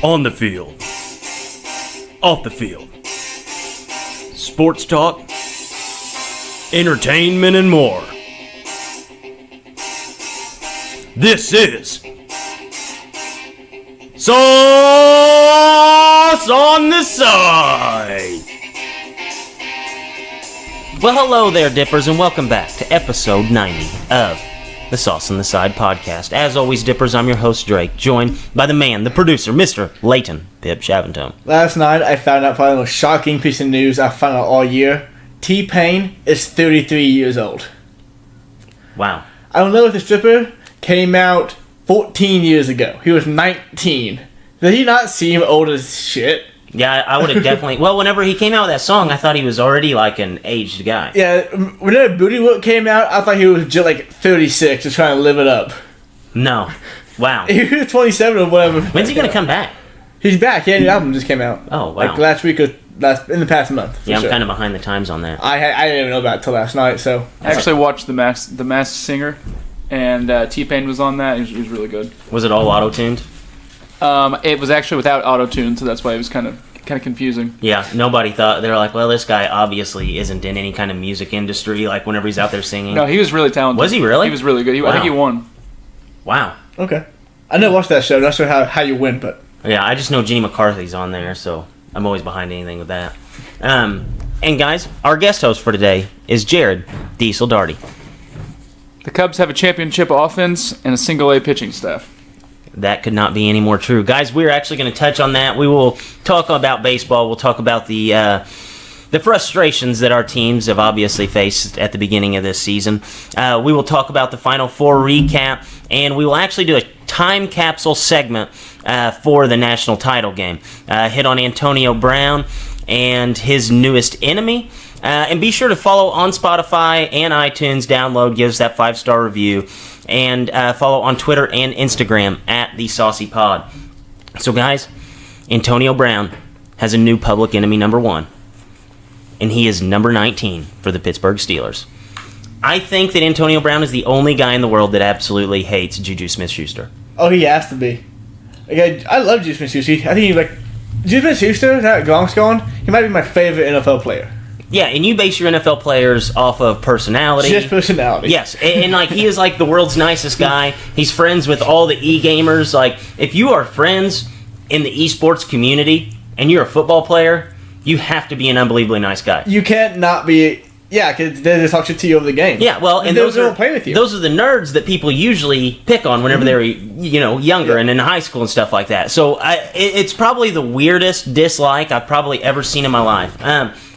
On the field. Off the field. Sports talk. Entertainment and more. This is Sauce on the Side. Well, hello there, Dippers, and welcome back to episode 90 of the Sauce on the Side podcast. As always, Dippers, I'm your host, Drake, joined by the man, the producer, Mr. Leighton Pip Shaventome. Last night, I found out probably the most shocking piece of news I found out all year. T-Pain is 33 years old. Wow. I don't know if the stripper came out 14 years ago. He was 19. Did he not seem old as shit? Yeah, I would have definitely... Well, whenever he came out with that song, I thought he was already like an aged guy. Yeah, whenever Booty Whoop came out, I thought he was just like 36 just trying to live it up. No. Wow. He was 27 or whatever. When's he going to come back? He's back. Yeah, the album just came out. Oh, wow. Like last week or in the past month. Yeah, I'm sure. kind of behind the times on that. I didn't even know about it till last night, so... I actually watched The Masked Singer, and T-Pain was on that. It was really good. Was it all auto-tuned? It was actually without auto-tune, so that's why it was kind of confusing. Yeah, nobody thought... They were like, well, this guy obviously isn't in any kind of music industry, like whenever he's out there singing. No, he was really talented. Was he really? He was really good. Wow. I think he won. Wow. Okay. I never watched that show. Not sure how you win, but... Yeah, I just know Jenny McCarthy's on there, so I'm always behind anything with that. And guys, our guest host for today is Jared Diesel Darty. The Cubs have a championship offense and a single-A pitching staff. That could not be any more true. Guys, we're actually going to touch on that. We will talk about baseball. We'll talk about the frustrations that our teams have obviously faced at the beginning of this season. We will talk about the Final Four recap, and we will actually do a time capsule segment for the national title game. Hit on Antonio Brown and his newest enemy. And be sure to follow on Spotify and iTunes. Download, give us that 5-star review. And follow on Twitter and Instagram at The Saucy Pod. So guys, Antonio Brown has a new public enemy number 1. And he is number 19 for the Pittsburgh Steelers. I think that Antonio Brown is the only guy in the world that absolutely hates Juju Smith-Schuster. Oh, he has to be. Okay, I love Juju Smith-Schuster. I think he's like... Juju Smith-Schuster, now that Gronk's gone, he might be my favorite NFL player. Yeah, and you base your NFL players off of personality. Just personality. Yes, and like he is like the world's nicest guy. He's friends with all the e-gamers. Like, if you are friends in the esports community and you're a football player, you have to be an unbelievably nice guy. You can't not be... Yeah, because they just talk shit to you over the game. Yeah, well, and those don't play with you. Those are the nerds that people usually pick on whenever they're younger and in high school and stuff like that. So it's probably the weirdest dislike I've probably ever seen in my life.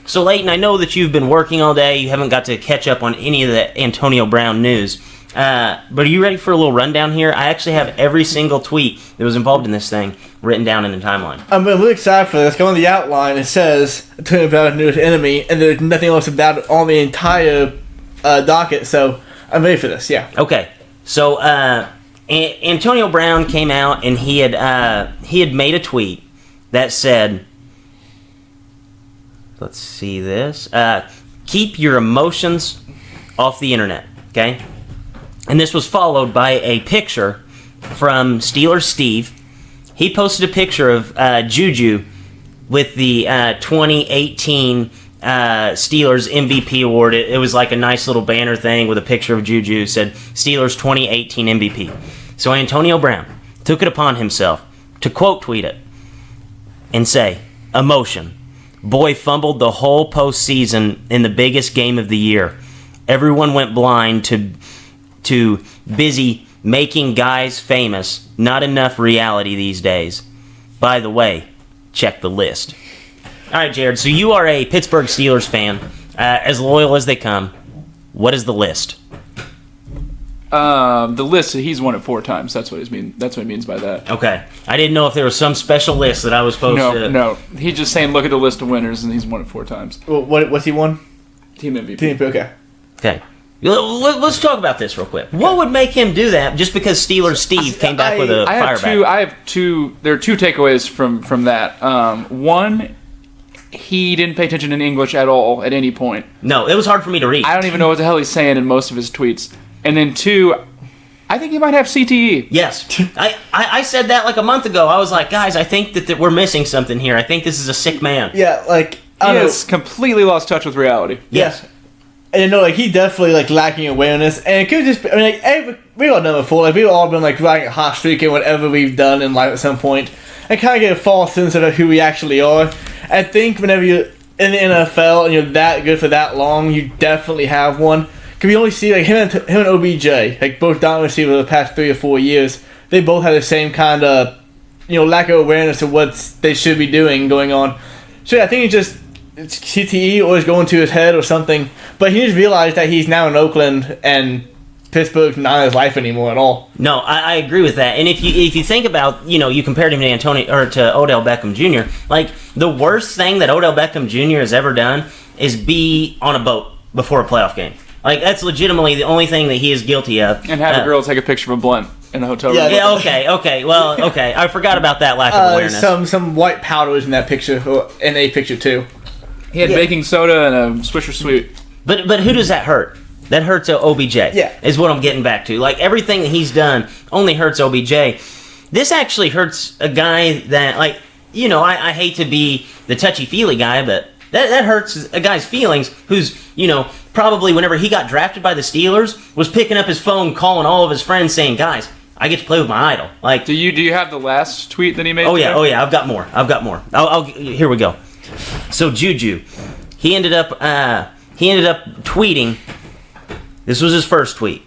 So Leighton, I know that you've been working all day. You haven't got to catch up on any of the Antonio Brown news. But are you ready for a little rundown here? I actually have every single tweet that was involved in this thing written down in the timeline. I'm really excited for this. Go on the outline. It says Antonio Brown's newest enemy, and there's nothing else about it on the entire docket. So I'm ready for this. Yeah. Okay. So Antonio Brown came out and he had made a tweet that said, let's see this. Keep your emotions off the internet. Okay. And this was followed by a picture from Steelers Steve. He posted a picture of Juju with the 2018 Steelers MVP award. It was like a nice little banner thing with a picture of Juju. It said Steelers 2018 MVP. So Antonio Brown took it upon himself to quote tweet it and say, "Emotion. Boy fumbled the whole postseason in the biggest game of the year. Everyone went blind to busy making guys famous. Not enough reality these days. By the way, check the list." All right, Jared, so you are a Pittsburgh Steelers fan, as loyal as they come. What is the list? The list, he's won it 4 times. That's what he means by that. Okay. I didn't know if there was some special list that I was supposed to... No. He's just saying, look at the list of winners, and he's won it 4 times. Well, what's he won? Team MVP. Okay. Okay. Let's talk about this real quick. What would make him do that just because Steelers Steve came back with a fireback? There are 2 takeaways from that. One, he didn't pay attention in English at all at any point. No, it was hard for me to read. I don't even know what the hell he's saying in most of his tweets. And then 2, I think he might have CTE. Yes. I said that like a month ago. I was like, guys, I think that we're missing something here. I think this is a sick man. Yeah, like I He don't know. has completely lost touch with reality. Yes. And you know, like he definitely like lacking awareness, and it could just be, I mean, like we've all done it before. Like we've all been like riding a hot streak in whatever we've done in life at some point, and kind of get a false sense of who we actually are. I think whenever you're in the NFL and you're that good for that long, you definitely have one. Because we only see like him and OBJ, like both dominant receivers over the past 3 or 4 years. They both have the same kind of, lack of awareness of what they should be doing going on. So yeah, I think it's CTE or is going to his head or something. But he just realized that he's now in Oakland and Pittsburgh's not his life anymore at all. No, I agree with that. And if you think about, you compared him to Odell Beckham Jr., like the worst thing that Odell Beckham Jr. has ever done is be on a boat before a playoff game. Like that's legitimately the only thing that he is guilty of. And have a girl take a picture of a blunt in a hotel room. Yeah, okay. Well, okay. I forgot about that lack of awareness. Some white powder was in that picture, or in a picture too. He had baking soda and a Swisher Sweet. But who does that hurt? That hurts OBJ. Yeah. Is what I'm getting back to. Like everything that he's done only hurts OBJ. This actually hurts a guy that, like, I hate to be the touchy-feely guy, but that hurts a guy's feelings who's, probably whenever he got drafted by the Steelers, was picking up his phone, calling all of his friends, saying, "Guys, I get to play with my idol." Like, Do you have the last tweet that he made? oh today? yeah, I've got more. Here we go. So Juju, he ended up tweeting. This was his first tweet.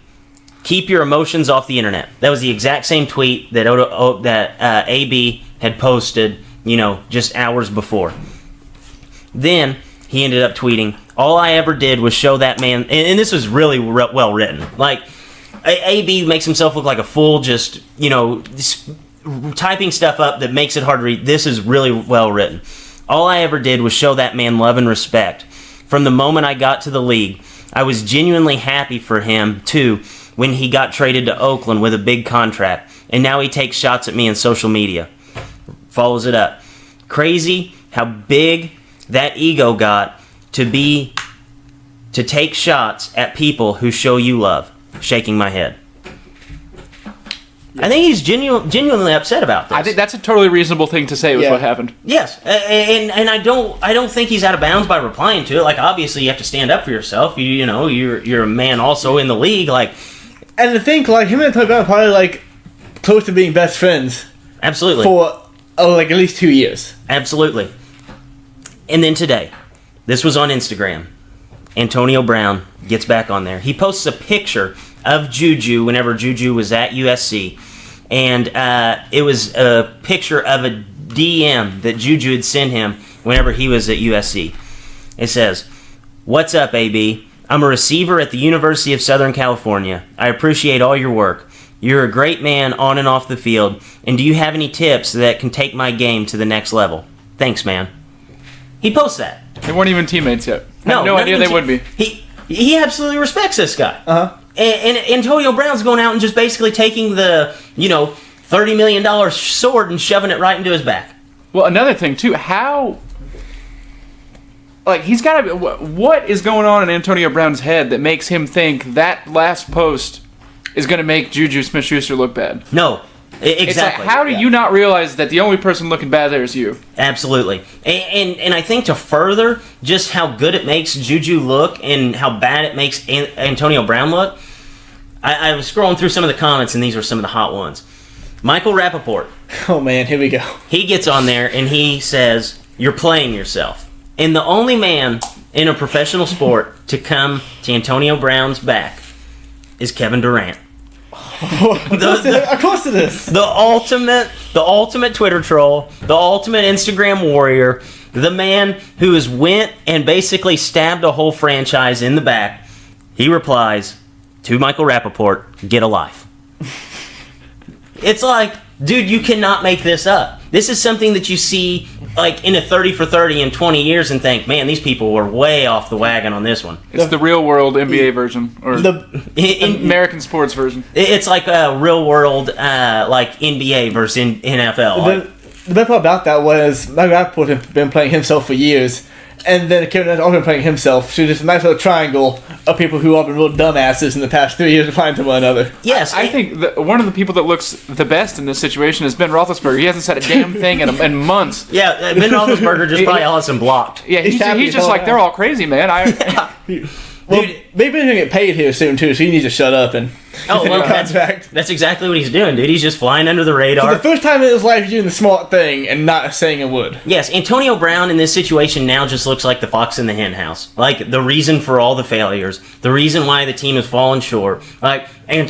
Keep your emotions off the internet. That was the exact same tweet that AB had posted, just hours before. Then he ended up tweeting, "All I ever did was show that man," and this was really well written. Like, AB makes himself look like a fool, just, typing stuff up that makes it hard to read. This is really well written. "All I ever did was show that man love and respect. From the moment I got to the league, I was genuinely happy for him, too, when he got traded to Oakland with a big contract, and now he takes shots at me in social media." Follows it up. "Crazy how big that ego got to take shots at people who show you love." Shaking my head. I think he's genuinely upset about this. I think that's a totally reasonable thing to say with what happened. Yes, and I don't think he's out of bounds by replying to it. Like, obviously you have to stand up for yourself. You're a man also in the league. Like, and to think like him and Tony Brown are probably like close to being best friends absolutely for like at least 2 years. Absolutely. And then today, this was on Instagram. Antonio Brown gets back on there. He posts a picture of Juju whenever Juju was at USC. And it was a picture of a DM that Juju had sent him whenever he was at USC. It says, "What's up, AB? I'm a receiver at the University of Southern California. I appreciate all your work. You're a great man on and off the field. And do you have any tips that can take my game to the next level? Thanks, man." He posts that. They weren't even teammates yet. I had no not idea even they would be. He absolutely respects this guy. Uh-huh. And Antonio Brown's going out and just basically taking the, $30 million sword and shoving it right into his back. Well, another thing, too, how... Like, he's got to be... What is going on in Antonio Brown's head that makes him think that last post is going to make Juju Smith-Schuster look bad? No, exactly. It's like, how do you not realize that the only person looking bad there is you? Absolutely. And I think to further just how good it makes Juju look and how bad it makes Antonio Brown look, I was scrolling through some of the comments, and these were some of the hot ones. Michael Rappaport. Oh man, here we go. He gets on there and he says, "You're playing yourself." And the only man in a professional sport to come to Antonio Brown's back is Kevin Durant. Of course it is. The ultimate Twitter troll, the ultimate Instagram warrior, the man who has went and basically stabbed a whole franchise in the back. He replies to Michael Rappaport, "Get a life." It's like, dude, you cannot make this up. This is something that you see like in a 30 for 30 in 20 years and think, man, these people were way off the wagon on this one. It's the real world NBA version, or American sports version. It's like a real world like NBA versus NFL. The best part about that was Michael Rappaport had been playing himself for years, And then Kevin Durant's also playing himself. So just a nice little triangle of people who have been real dumbasses in the past 3 years applying to one another. Yes, I think one of the people that looks the best in this situation is Ben Roethlisberger. He hasn't said a damn thing in months. Yeah, Ben Roethlisberger just probably all some blocked. Yeah, he's just like, they're all crazy, man. Well, maybe he's going to get paid here soon, too, so he needs to shut up and Oh, well, contract. that's exactly what he's doing, dude. He's just flying under the For radar. the first time in his life, he's doing the smart thing and not saying a word. Yes, Antonio Brown in this situation now just looks like the fox in the hen house. Like, the reason for all the failures, the reason why the team has fallen short. Like, and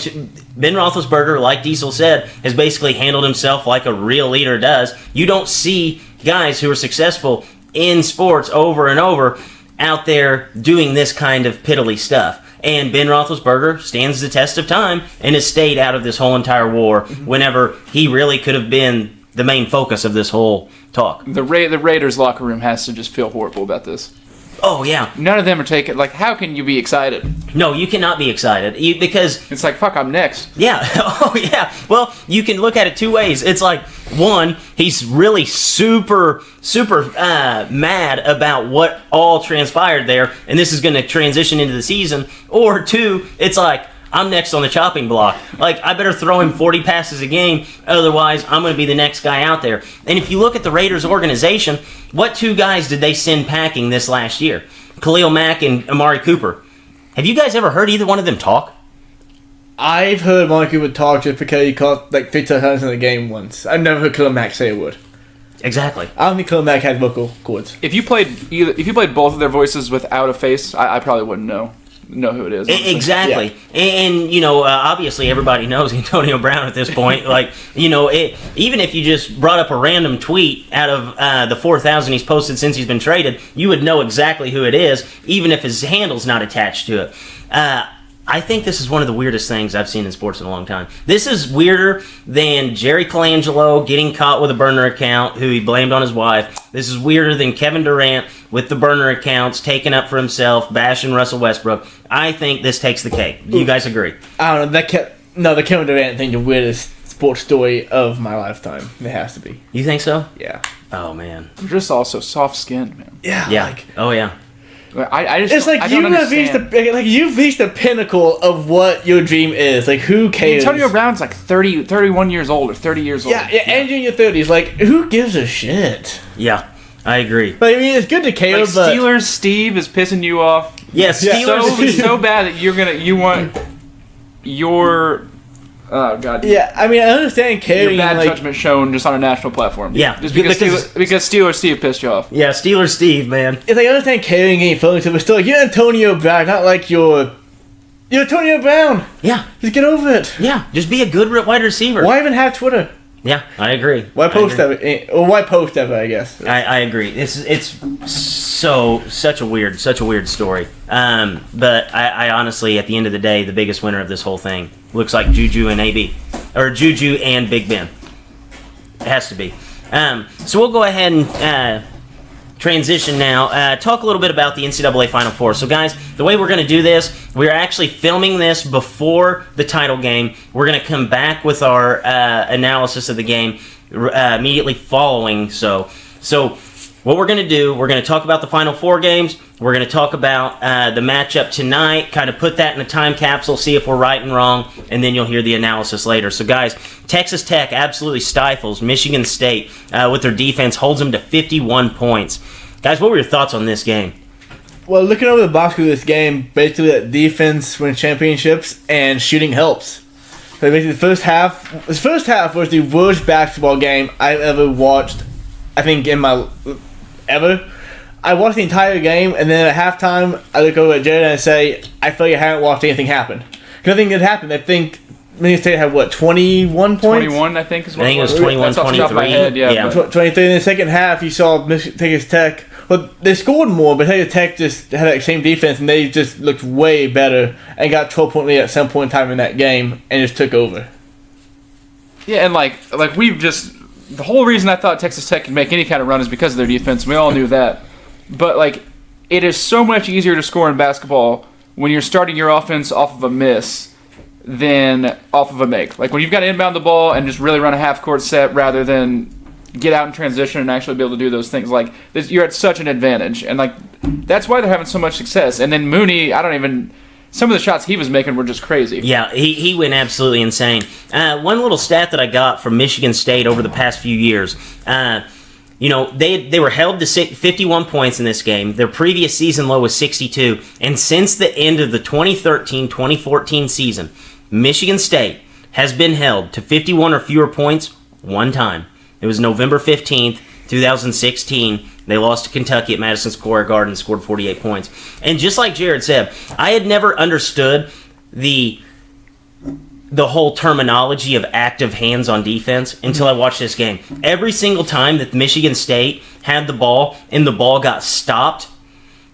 Ben Roethlisberger, like Diesel said, has basically handled himself like a real leader does. You don't see guys who are successful in sports over and over out there doing this kind of piddly stuff. And Ben Roethlisberger stands the test of time and has stayed out of this whole entire war whenever he really could have been the main focus of this whole talk. The Raiders locker room has to just feel horrible about this. Oh, yeah. None of them are taking, like, how can you be excited? No, you cannot be excited because... It's like, fuck, I'm next. Yeah. Oh, yeah. Well, you can look at it two ways. It's like, one, he's really super mad about what all transpired there, and this is going to transition into the season. Or two, it's like, I'm next on the chopping block. Like, I better throw him 40 passes a game, otherwise I'm going to be the next guy out there. And if you look at the Raiders organization, what two guys did they send packing this last year? Khalil Mack and Amari Cooper. Have you guys ever heard either one of them talk? I've heard Monkey would talk just because he caught like 3 touchdowns in the game once. I've never heard Khalil Mack say a word. Exactly. I don't think Khalil Mack has vocal cords. If you played both of their voices without a face, I probably wouldn't know who it is. Honestly. Exactly. Yeah. And you know, obviously everybody knows Antonio Brown at this point. Like, you know, even if you just brought up a random tweet out of the 4,000 he's posted since he's been traded, you would know exactly who it is, even if his handle's not attached to it. I think this is one of the weirdest things I've seen in sports in a long time. This is weirder than Jerry Colangelo getting caught with a burner account who he blamed on his wife. This is weirder than Kevin Durant with the burner accounts, taking up for himself, bashing Russell Westbrook. I think this takes the cake. Do you guys agree? I don't know. The Kevin Durant thing, the weirdest sports story of my lifetime. It has to be. You think so? Yeah. Oh, man. You're just also soft-skinned, man. Yeah. Yeah. Like, oh, yeah. it's like you've you've reached the pinnacle of what your dream is. Like, who cares? Antonio Brown's like 31 years old or 30 years old. Yeah, and you're in your 30s. Like, who gives a shit? Yeah, I agree. But I mean, it's good to care, Like, but Steelers Steve is pissing you off. Yes, Yeah. Steelers. So bad that you want your oh god. yeah, I mean, I understand Your caring. bad Like, judgment shown just on a national platform. Yeah, Just because Steelers Steve pissed you off. Yeah, Steelers Steve, man. it's like I understand caring and feelings, but still, like, you're Antonio Brown, not like you're Antonio Brown. Yeah, Just get over it. yeah. Just be a good wide receiver. Why even have Twitter? Yeah, I agree. Why post I agree. ever? Or why post ever? I guess. I agree. It's such a weird story. But I honestly, at the end of the day, the biggest winner of this whole thing looks like Juju and AB, or Juju and Big Ben. It has to be. So we'll go ahead and transition now. Talk a little bit about the NCAA Final Four. So, guys, the way we're going to do this, we're actually filming this before the title game. We're going to come back with our analysis of the game immediately following. So what we're going to do, we're going to talk about the Final Four games. We're going to talk about the matchup tonight, kind of put that in a time capsule, see if we're right and wrong, and then you'll hear the analysis later. So, guys, Texas Tech absolutely stifles Michigan State with their defense, holds them to 51 points. Guys, what were your thoughts on this game? Well, looking over the box score of this game, basically that defense wins championships and shooting helps. So basically, the first half was the worst basketball game I've ever watched. I think ever. I watched the entire game, and then at halftime, I look over at Jared and I say, I feel like I haven't watched anything happen. Because nothing good happened. I think Michigan State had, 21 points? 21, I think, is what I think it was That's off the top of my 21-23. head, yeah. Yeah. But 23. In the second half, you saw Texas Tech. Well, they scored more, but Texas Tech just had that same defense, and they just looked way better and got 12-point lead at some point in time in that game and just took over. yeah, and like we've just the whole reason I thought Texas Tech could make any kind of run is because of their defense. We all knew that. But like it is so much easier to score in basketball when you're starting your offense off of a miss than off of a make. Like when you've got to inbound the ball and just really run a half court set rather than get out in transition and actually be able to do those things. Like, you're at such an advantage, and like that's why they're having so much success. And then Mooney, some of the shots he was making were just crazy. Yeah, he went absolutely insane. One little stat that I got from Michigan State over the past few years, they were held to 51 points in this game. Their previous season low was 62, and since the end of the 2013-2014 season, Michigan State has been held to 51 or fewer points one time. It was November 15th, 2016. They lost to Kentucky at Madison Square Garden, scored 48 points. And just like Jared said, I had never understood the whole terminology of active hands on defense until I watched this game. Every single time that Michigan State had the ball and the ball got stopped,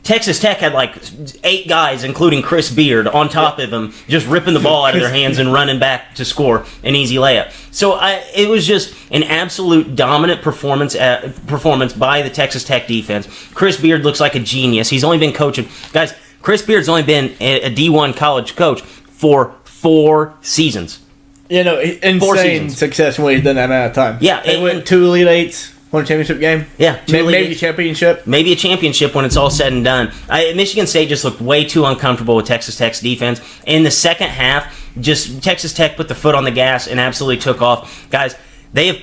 Texas Tech had like 8 guys, including Chris Beard, on top of him, just ripping the ball out of their hands and running back to score an easy layup. So it was just an absolute dominant performance by the Texas Tech defense. Chris Beard looks like a genius. He's only been coaching. Guys, Chris Beard's only been a D1 college coach for 4 seasons. Insane success when he's done that amount of time. Yeah. They went 2 Elite Eights. Won a championship game? Yeah. Maybe a championship? Maybe a championship when it's all said and done. Michigan State just looked way too uncomfortable with Texas Tech's defense. In the second half, just Texas Tech put the foot on the gas and absolutely took off. Guys, they have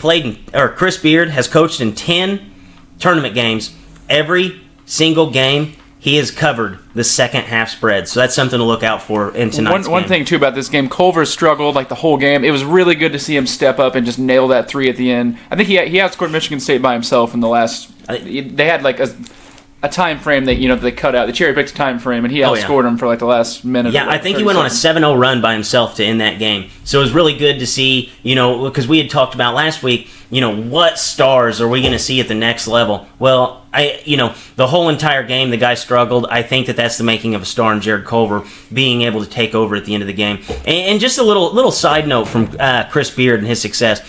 Chris Beard has coached in 10 tournament games. Every single game, he has covered the second half spread. So that's something to look out for in tonight's game. One thing, too, about this game, Culver struggled like the whole game. It was really good to see him step up and just nail that 3 at the end. I think he outscored Michigan State by himself in the last... They had like a time frame that they cut out. They cherry-picked a time frame, and he outscored him for like the last minute. Yeah, I think he went on a 7-0 run by himself to end that game. So it was really good to see, because we had talked about last week, what stars are we going to see at the next level? Well, the whole entire game, the guy struggled. I think that's the making of a star in Jared Culver, being able to take over at the end of the game. And just a little side note from Chris Beard and his success.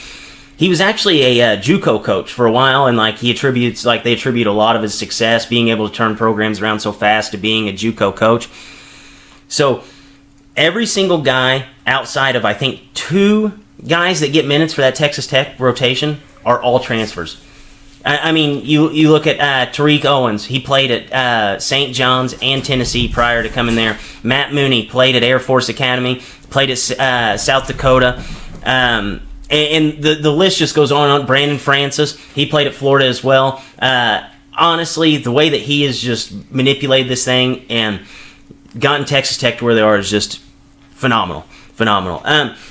He was actually a JUCO coach for a while, and they attribute a lot of his success being able to turn programs around so fast to being a JUCO coach. So every single guy outside of I think 2 guys that get minutes for that Texas Tech rotation are all transfers. I mean, you look at Tariq Owens. He played at St. John's and Tennessee prior to coming there. Matt Mooney played at Air Force Academy, played at South Dakota. And the list just goes on. Brandon Francis, he played at Florida as well. Honestly, the way that he has just manipulated this thing and gotten Texas Tech to where they are is just phenomenal.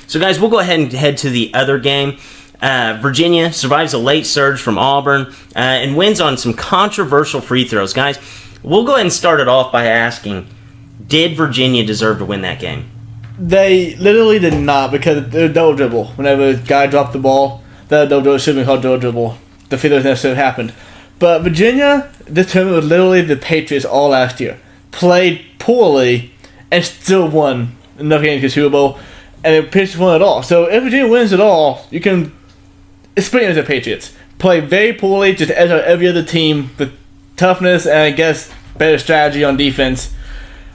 So, guys, we'll go ahead and head to the other game. Virginia survives a late surge from Auburn and wins on some controversial free throws. Guys, we'll go ahead and start it off by asking, did Virginia deserve to win that game? They literally did not, because they're double dribble. Whenever a guy dropped the ball, the double dribble should be called double dribble. The free throws necessarily happened. But Virginia, this tournament was literally the Patriots all last year. Played poorly and still won enough games to the Super Bowl, and the Patriots won it all. So if Virginia wins it all, you can explain it as the Patriots. Play very poorly, just as every other team, with toughness and I guess better strategy on defense.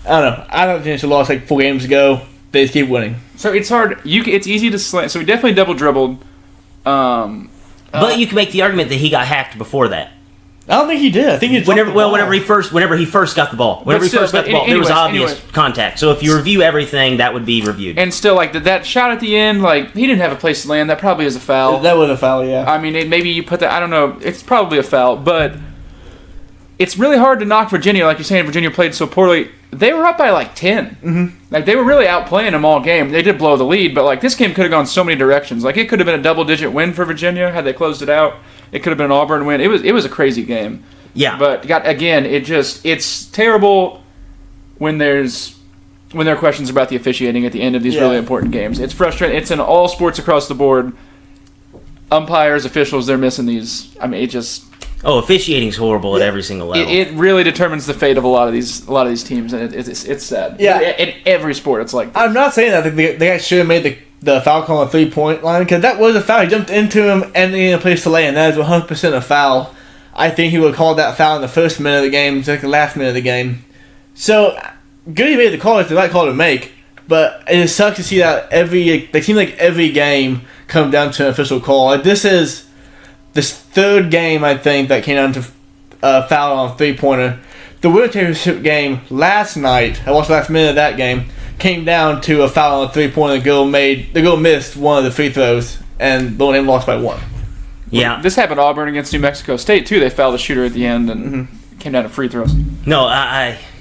I don't know. I don't think they lost like 4 games ago. They just keep winning. So it's hard. It's easy to slant. So he definitely double dribbled. But you can make the argument that he got hacked before that. I don't think he did. I think he whenever he first got the ball. There was obvious contact. So if you review everything, that would be reviewed. And still, that shot at the end, he didn't have a place to land. That probably is a foul. That was a foul, yeah. I mean, maybe you put that. I don't know. It's probably a foul, but it's really hard to knock Virginia. Like you're saying, Virginia played so poorly. They were up by 10. Mm-hmm. They were really outplaying them all game. They did blow the lead, but this game could have gone so many directions. It could have been a double-digit win for Virginia had they closed it out. It could have been an Auburn win. It was a crazy game. Yeah. But it's terrible when there are questions about the officiating at the end of these really important games. It's frustrating. It's in all sports across the board. Umpires, officials, they're missing these. I mean, it just. Officiating's horrible at every single level. It really determines the fate of a lot of these teams, and it's sad. Yeah. In every sport, it's like this. I'm not saying that the guy should have made the foul call on the 3-point line, because that was a foul. He jumped into him and he had a place to land. That is 100% a foul. I think he would have called that foul in the first minute of the game, just the last minute of the game. So, good he made the call. It's the right call to make, but it just sucks to see that it seems like every game comes down to an official call. This is this third game, I think, that came down to foul on a 3-pointer. The World Championship game last night, I watched the last minute of that game, came down to a foul on a 3-pointer. The girl missed one of the free throws, and Notre Dame lost by 1. Yeah. This happened to Auburn against New Mexico State, too. They fouled the shooter at the end and came down to free throws. No,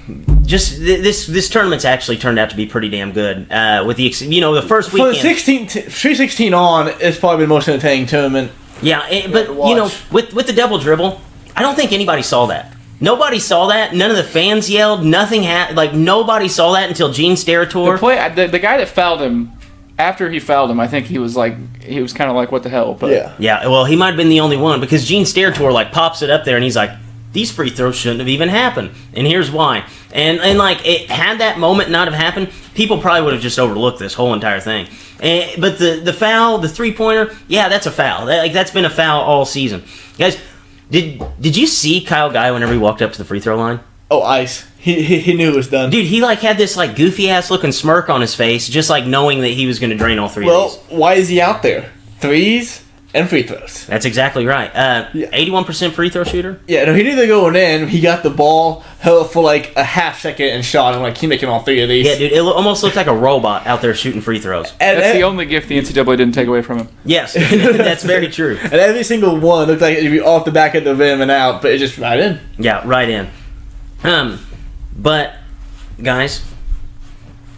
this tournament's actually turned out to be pretty damn good. With the first For weekend. the 3-16 on, it's probably the most entertaining tournament. Yeah, but with the double dribble, I don't think anybody saw that. Nobody saw that. None of the fans yelled. Nothing nobody saw that until Gene Steratore. The guy that fouled him, after he fouled him, I think he was kind of like, what the hell? But Yeah. Yeah, well, he might have been the only one because Gene Steratore pops it up there and he's like, these free throws shouldn't have even happened, and here's why. And had that moment not have happened, people probably would have just overlooked this whole entire thing. But the foul, the 3-pointer, yeah, that's a foul. That's been a foul all season, guys. Did you see Kyle Guy whenever he walked up to the free throw line? Oh, ice. He knew it was done. Dude, he had this goofy ass looking smirk on his face, just knowing that he was going to drain all three of these. Why is he out there? Threes and free throws. That's exactly right. 81% free throw shooter. Yeah, no, he knew they're going in. He got the ball, held it for a half second and shot. I'm he's making all 3 of these. Yeah, dude, it almost looked like a robot out there shooting free throws. That's the only gift the NCAA didn't take away from him. Yes, that's very true. And every single one looked like it'd be off the back of the rim and out, but it just right in. Yeah, right in. But guys,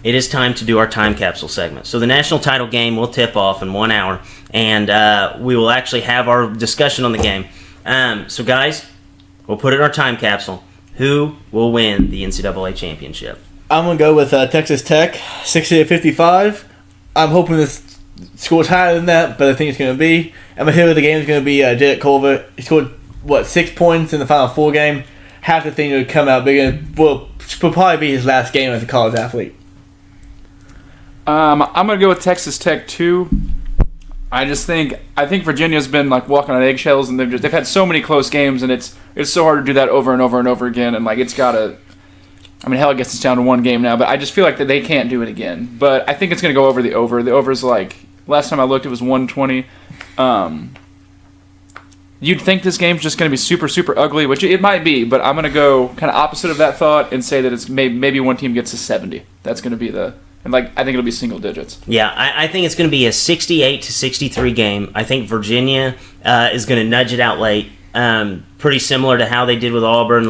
it is time to do our time capsule segment. So the national title game will tip off in 1 hour, and we will actually have our discussion on the game. So guys, we'll put it in our time capsule. Who will win the NCAA championship? I'm going to go with Texas Tech, 60-55. I'm hoping this score's higher than that, but I think it's going to be. And my hero of the game is going to be Jarrett Culver. He scored, 6 points in the Final Four game. Half the thing would come out bigger. Will probably be his last game as a college athlete. I'm going to go with Texas Tech, too. I think Virginia's been walking on eggshells, and they've had so many close games, and it's so hard to do that over and over and over again. And it's got to. I mean, hell, it gets us down to 1 game now, but I just feel like that they can't do it again. But I think it's going to go over the over. The over's last time I looked, it was 120. You'd think this game's just going to be super, super ugly, which it might be, but I'm going to go kind of opposite of that thought and say that it's maybe one team gets to 70. That's going to be and I think it'll be single digits. Yeah, I think it's going to be a 68-63 game. I think Virginia is going to nudge it out late. Pretty similar to how they did with Auburn.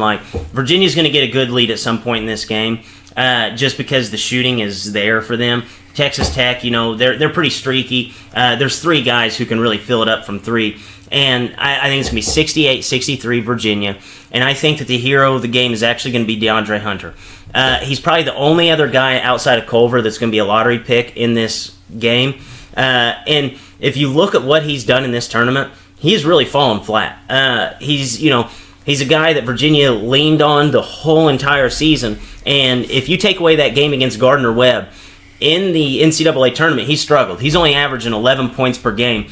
Virginia's going to get a good lead at some point in this game, just because the shooting is there for them. Texas Tech, they're pretty streaky. There's 3 guys who can really fill it up from 3. And I think it's going to be 68-63 Virginia. And I think that the hero of the game is actually going to be DeAndre Hunter. He's probably the only other guy outside of Culver that's going to be a lottery pick in this game. And if you look at what he's done in this tournament, he's really fallen flat. He's a guy that Virginia leaned on the whole entire season. And if you take away that game against Gardner-Webb, in the NCAA tournament, he struggled. He's only averaging 11 points per game,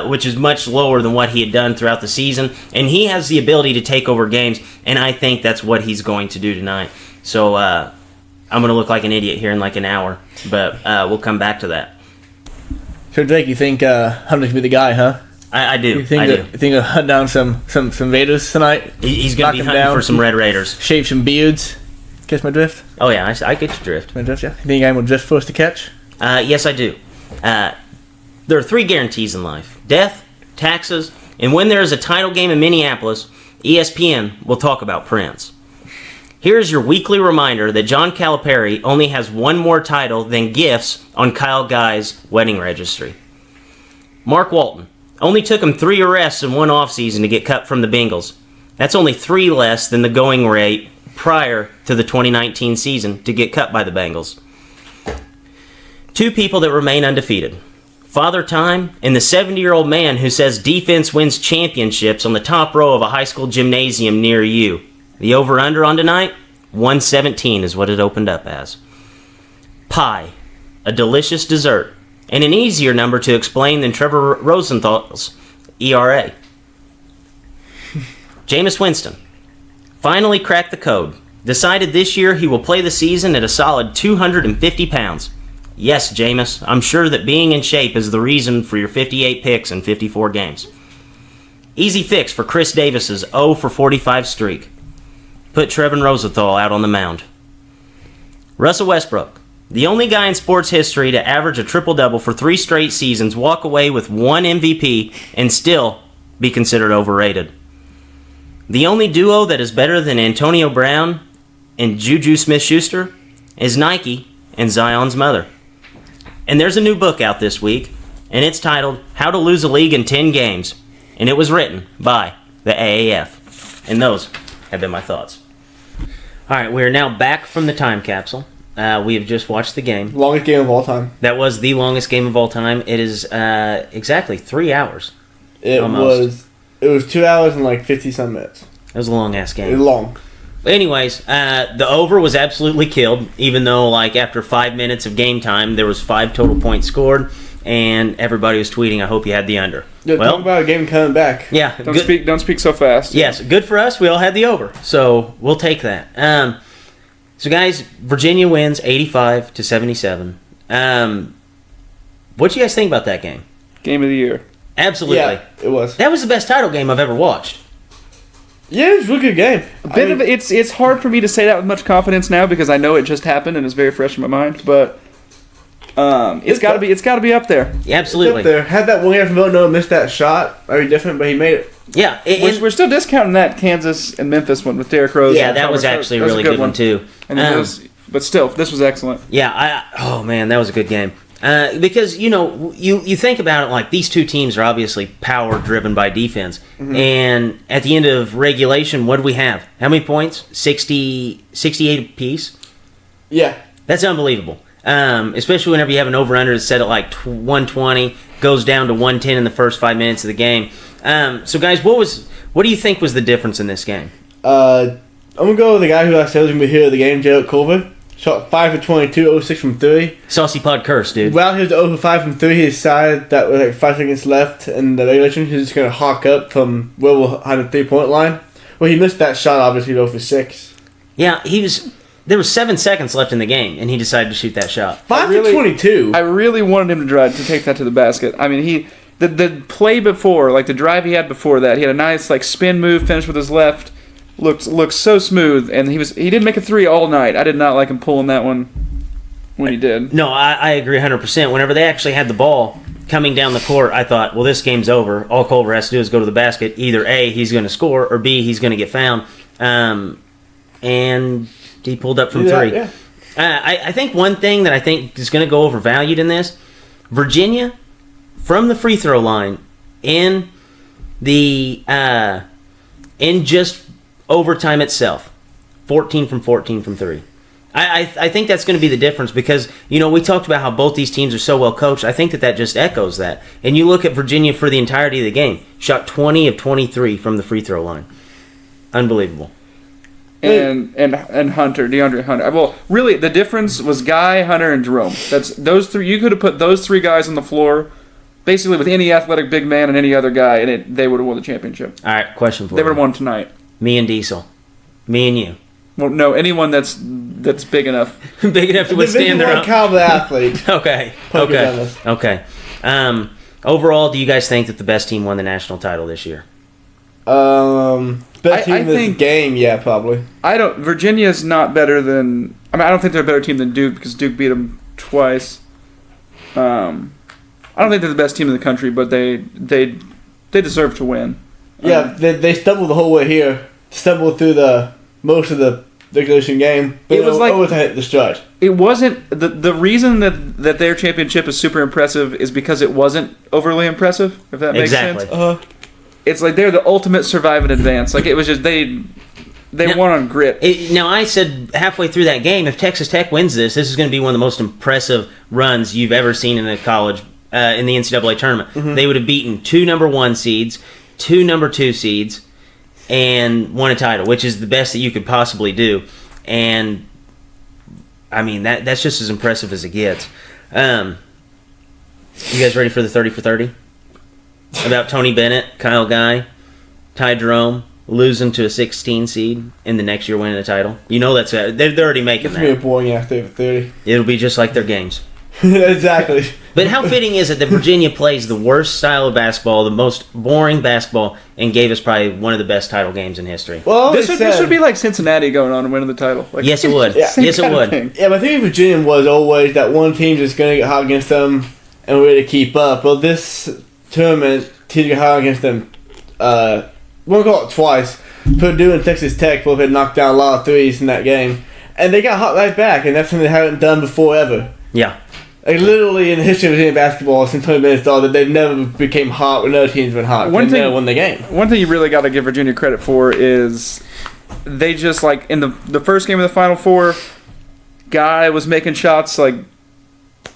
which is much lower than what he had done throughout the season. And he has the ability to take over games, and I think that's what he's going to do tonight. So I'm going to look like an idiot here in an hour, but we'll come back to that. So, Drake, you think Hunter's going to be the guy, huh? I do. You think he'll hunt down some Raiders tonight? He's going to be hunting for some Red Raiders. Shave some beards. Catch my drift? Oh, yeah, I get your drift. My drift, yeah. You think I'm going to drift for us to catch? Yes, I do. There are 3 guarantees in life: death, taxes, and when there is a title game in Minneapolis, ESPN will talk about Prince. Here's your weekly reminder that John Calipari only has 1 more title than gifts on Kyle Guy's wedding registry. Mark Walton. Only took him 3 arrests in one offseason to get cut from the Bengals. That's only 3 less than the going rate prior to the 2019 season to get cut by the Bengals. 2 people that remain undefeated. Father Time and the 70-year-old man who says defense wins championships on the top row of a high school gymnasium near you. The over-under on tonight? 117 is what it opened up as. Pie, a delicious dessert, and an easier number to explain than Trevor Rosenthal's ERA. Jameis Winston finally cracked the code. Decided this year he will play the season at a solid 250 pounds. Yes, Jameis, I'm sure that being in shape is the reason for your 58 picks in 54 games. Easy fix for Chris Davis's 0 for 45 streak. Put Trevin Rosenthal out on the mound. Russell Westbrook, the only guy in sports history to average a triple-double for 3 straight seasons, walk away with 1 MVP, and still be considered overrated. The only duo that is better than Antonio Brown and Juju Smith-Schuster is Nike and Zion's mother. And there's a new book out this week, and it's titled How to Lose a League in 10 Games, and it was written by the AAF. And those have been my thoughts. All right, we are now back from the time capsule. We have just watched the game. Longest game of all time. That was the longest game of all time. It is exactly 3 hours. It Almost. was 2 hours and like 50-some minutes. It was a long-ass It game. was long. Anyways, the over was absolutely killed, even though, like, after 5 minutes of game time, there was 5 total points scored, and everybody was tweeting, I hope you had the under. Yeah, Well, talk about a game coming back. yeah. Don't speak so fast. Yes, good for us. We all had the over, so we'll take that. So, guys, Virginia wins 85-77. What do you guys think about that game? Game of the year. Absolutely. Yeah, it was. That was the best title game I've ever watched. Yeah, it was a really good game. It's hard for me to say that with much confidence now because I know it just happened and it's very fresh in my mind. But it's got to be up there. Absolutely. Up there. Had that one guy from Villanova missed that shot, very different, but he made it. Yeah. We're still discounting that Kansas and Memphis one with Derrick Rose. Yeah, that was actually a really good one, too. But still, this was excellent. Yeah, oh man, that was a good game. Because, you think about it like these two teams are obviously power driven by defense. Mm-hmm. And at the end of regulation, what do we have? How many points? 68 apiece? Yeah. That's unbelievable. Especially whenever you have an over-under that's set at like 120, goes down to 110 in the first 5 minutes of the game. So guys, what do you think was the difference in this game? I'm going to go with the guy who I said was going to be here at the game, Jared Culver. Shot 5 for 22, 0-6 from 3. Saucy Pod curse, dude. While he was 0 for 5 from 3, he decided that with like 5 seconds left in the regulation, he was just going to hawk up from well behind the 3-point line. Well, he missed that shot, obviously, 0 for 6. Yeah, there was 7 seconds left in the game, and he decided to shoot that shot. 5 for 22. I really wanted him to take that to the basket. I mean, the play before, like the drive he had before that, he had a nice like spin move, finish with his left. Looked so smooth, and he didn't make a 3 all night. I did not like him pulling that one when he did. No, I agree 100%. Whenever they actually had the ball coming down the court, I thought, well, this game's over. All Culver has to do is go to the basket. Either A, he's going to score, or B, he's going to get fouled. And he pulled up from 3. Yeah. I think one thing that I think is going to go overvalued in this, Virginia, from the free throw line, in just overtime itself, 14 from 3. I think that's going to be the difference because, we talked about how both these teams are so well coached. I think that just echoes that. And you look at Virginia for the entirety of the game, shot 20 of 23 from the free throw line. Unbelievable. And Hunter, DeAndre Hunter. Well, really, the difference was Guy, Hunter, and Jerome. That's those 3. You could have put those 3 guys on the floor, basically with any athletic big man and any other guy, and they would have won the championship. All right, question for you. They would have won tonight. Me and Diesel. Me and you. Well, no, anyone that's big enough. Big enough to withstand their own. caliber athlete. Okay. Overall, do you guys think that the best team won the national title this year? Best team in this game, yeah, probably. Virginia's not better than. I don't think they're a better team than Duke because Duke beat them twice. I don't think they're the best team in the country, but they deserve to win. Yeah, they stumbled the whole way here. Stumbled through most of the regulation game. But it was like over to hit the stride. It wasn't the reason that their championship is super impressive is because it wasn't overly impressive. If that makes sense. It's like they're the ultimate survive and advance. Like it was just they won on grit. Now I said halfway through that game, if Texas Tech wins this is going to be one of the most impressive runs you've ever seen in a college in the NCAA tournament. Mm-hmm. They would have beaten 2 number 1 seeds, 2 number 2 seeds, and won a title, which is the best that you could possibly do. And I mean that's just as impressive as it gets. You guys ready for the 30 for 30? About Tony Bennett, Kyle Guy, Ty Jerome losing to a 16 seed and the next year winning the title. That's they're already making It's going to be that. a boring ass 30 for 30. It'll be just like their games. Exactly. But how fitting is it that Virginia plays the worst style of basketball, the most boring basketball, and gave us probably one of the best title games in history? Well, This would be like Cincinnati going on and winning the title. Like, Yes, it would. Yeah. Yes, it kind of would. thing. Yeah, but I think Virginia was always that one team just going to get hot against them and we're to keep up. Well, this tournament, teams get hot against them. We'll call it twice. Purdue and Texas Tech both had knocked down a lot of threes in that game, and they got hot right back, and that's something they haven't done before ever. Yeah. Like literally in the history of Virginia basketball since 20 minutes started, they've never became hot when other teams been hot. One They thing- never won the game. One thing you really got to give Virginia credit for is they just like in the first game of the Final Four, Guy was making shots like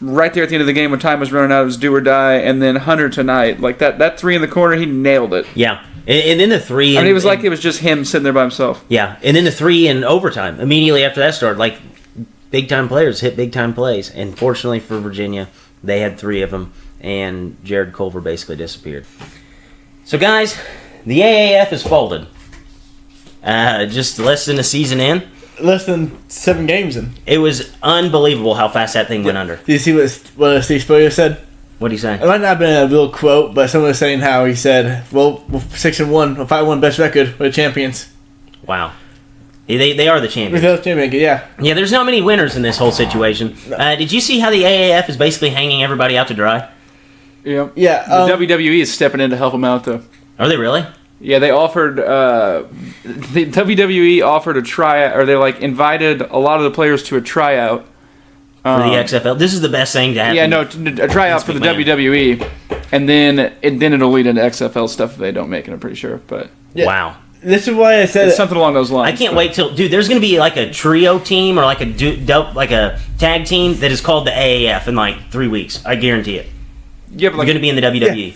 right there at the end of the game when time was running out. It was do or die, and then Hunter tonight, like that three in the corner, he nailed it. Yeah. And then the three. I mean, it was like it was just him sitting there by himself. Yeah. And then the three in overtime. Immediately after that started, like big time players hit big time plays. And fortunately for Virginia, they had three of them, and Jared Culver basically disappeared. So, guys, the AAF is folded. Just less than a season in. Less than 7 games in. It was unbelievable how fast that thing went under. Did you see what Steve Spurrier said? What do you say? It might not have been a real quote, but someone was saying how he said, "Well, we're 6-1, we're 5-1 best record, we're champions." Wow. They are the We're champions. the champion, yeah. Yeah, there's not many winners in this whole situation. Did you see how the AAF is basically hanging everybody out to dry? Yeah. Yeah. The WWE is stepping in to help him out though. Are they really? Yeah, they offered the WWE offered a tryout, or they like invited a lot of the players to a tryout. For the XFL? This is the best thing to happen. Yeah, no, a tryout for the McMahon. WWE, and then it'll lead into XFL stuff if they don't make it. I'm pretty sure, but Yeah. Wow. This is why I said it's something along those I lines. can't wait till, dude. There's gonna be like a trio team or like a tag team that is called the AAF in like 3 weeks. I guarantee it. Yeah, but We're gonna be in the WWE.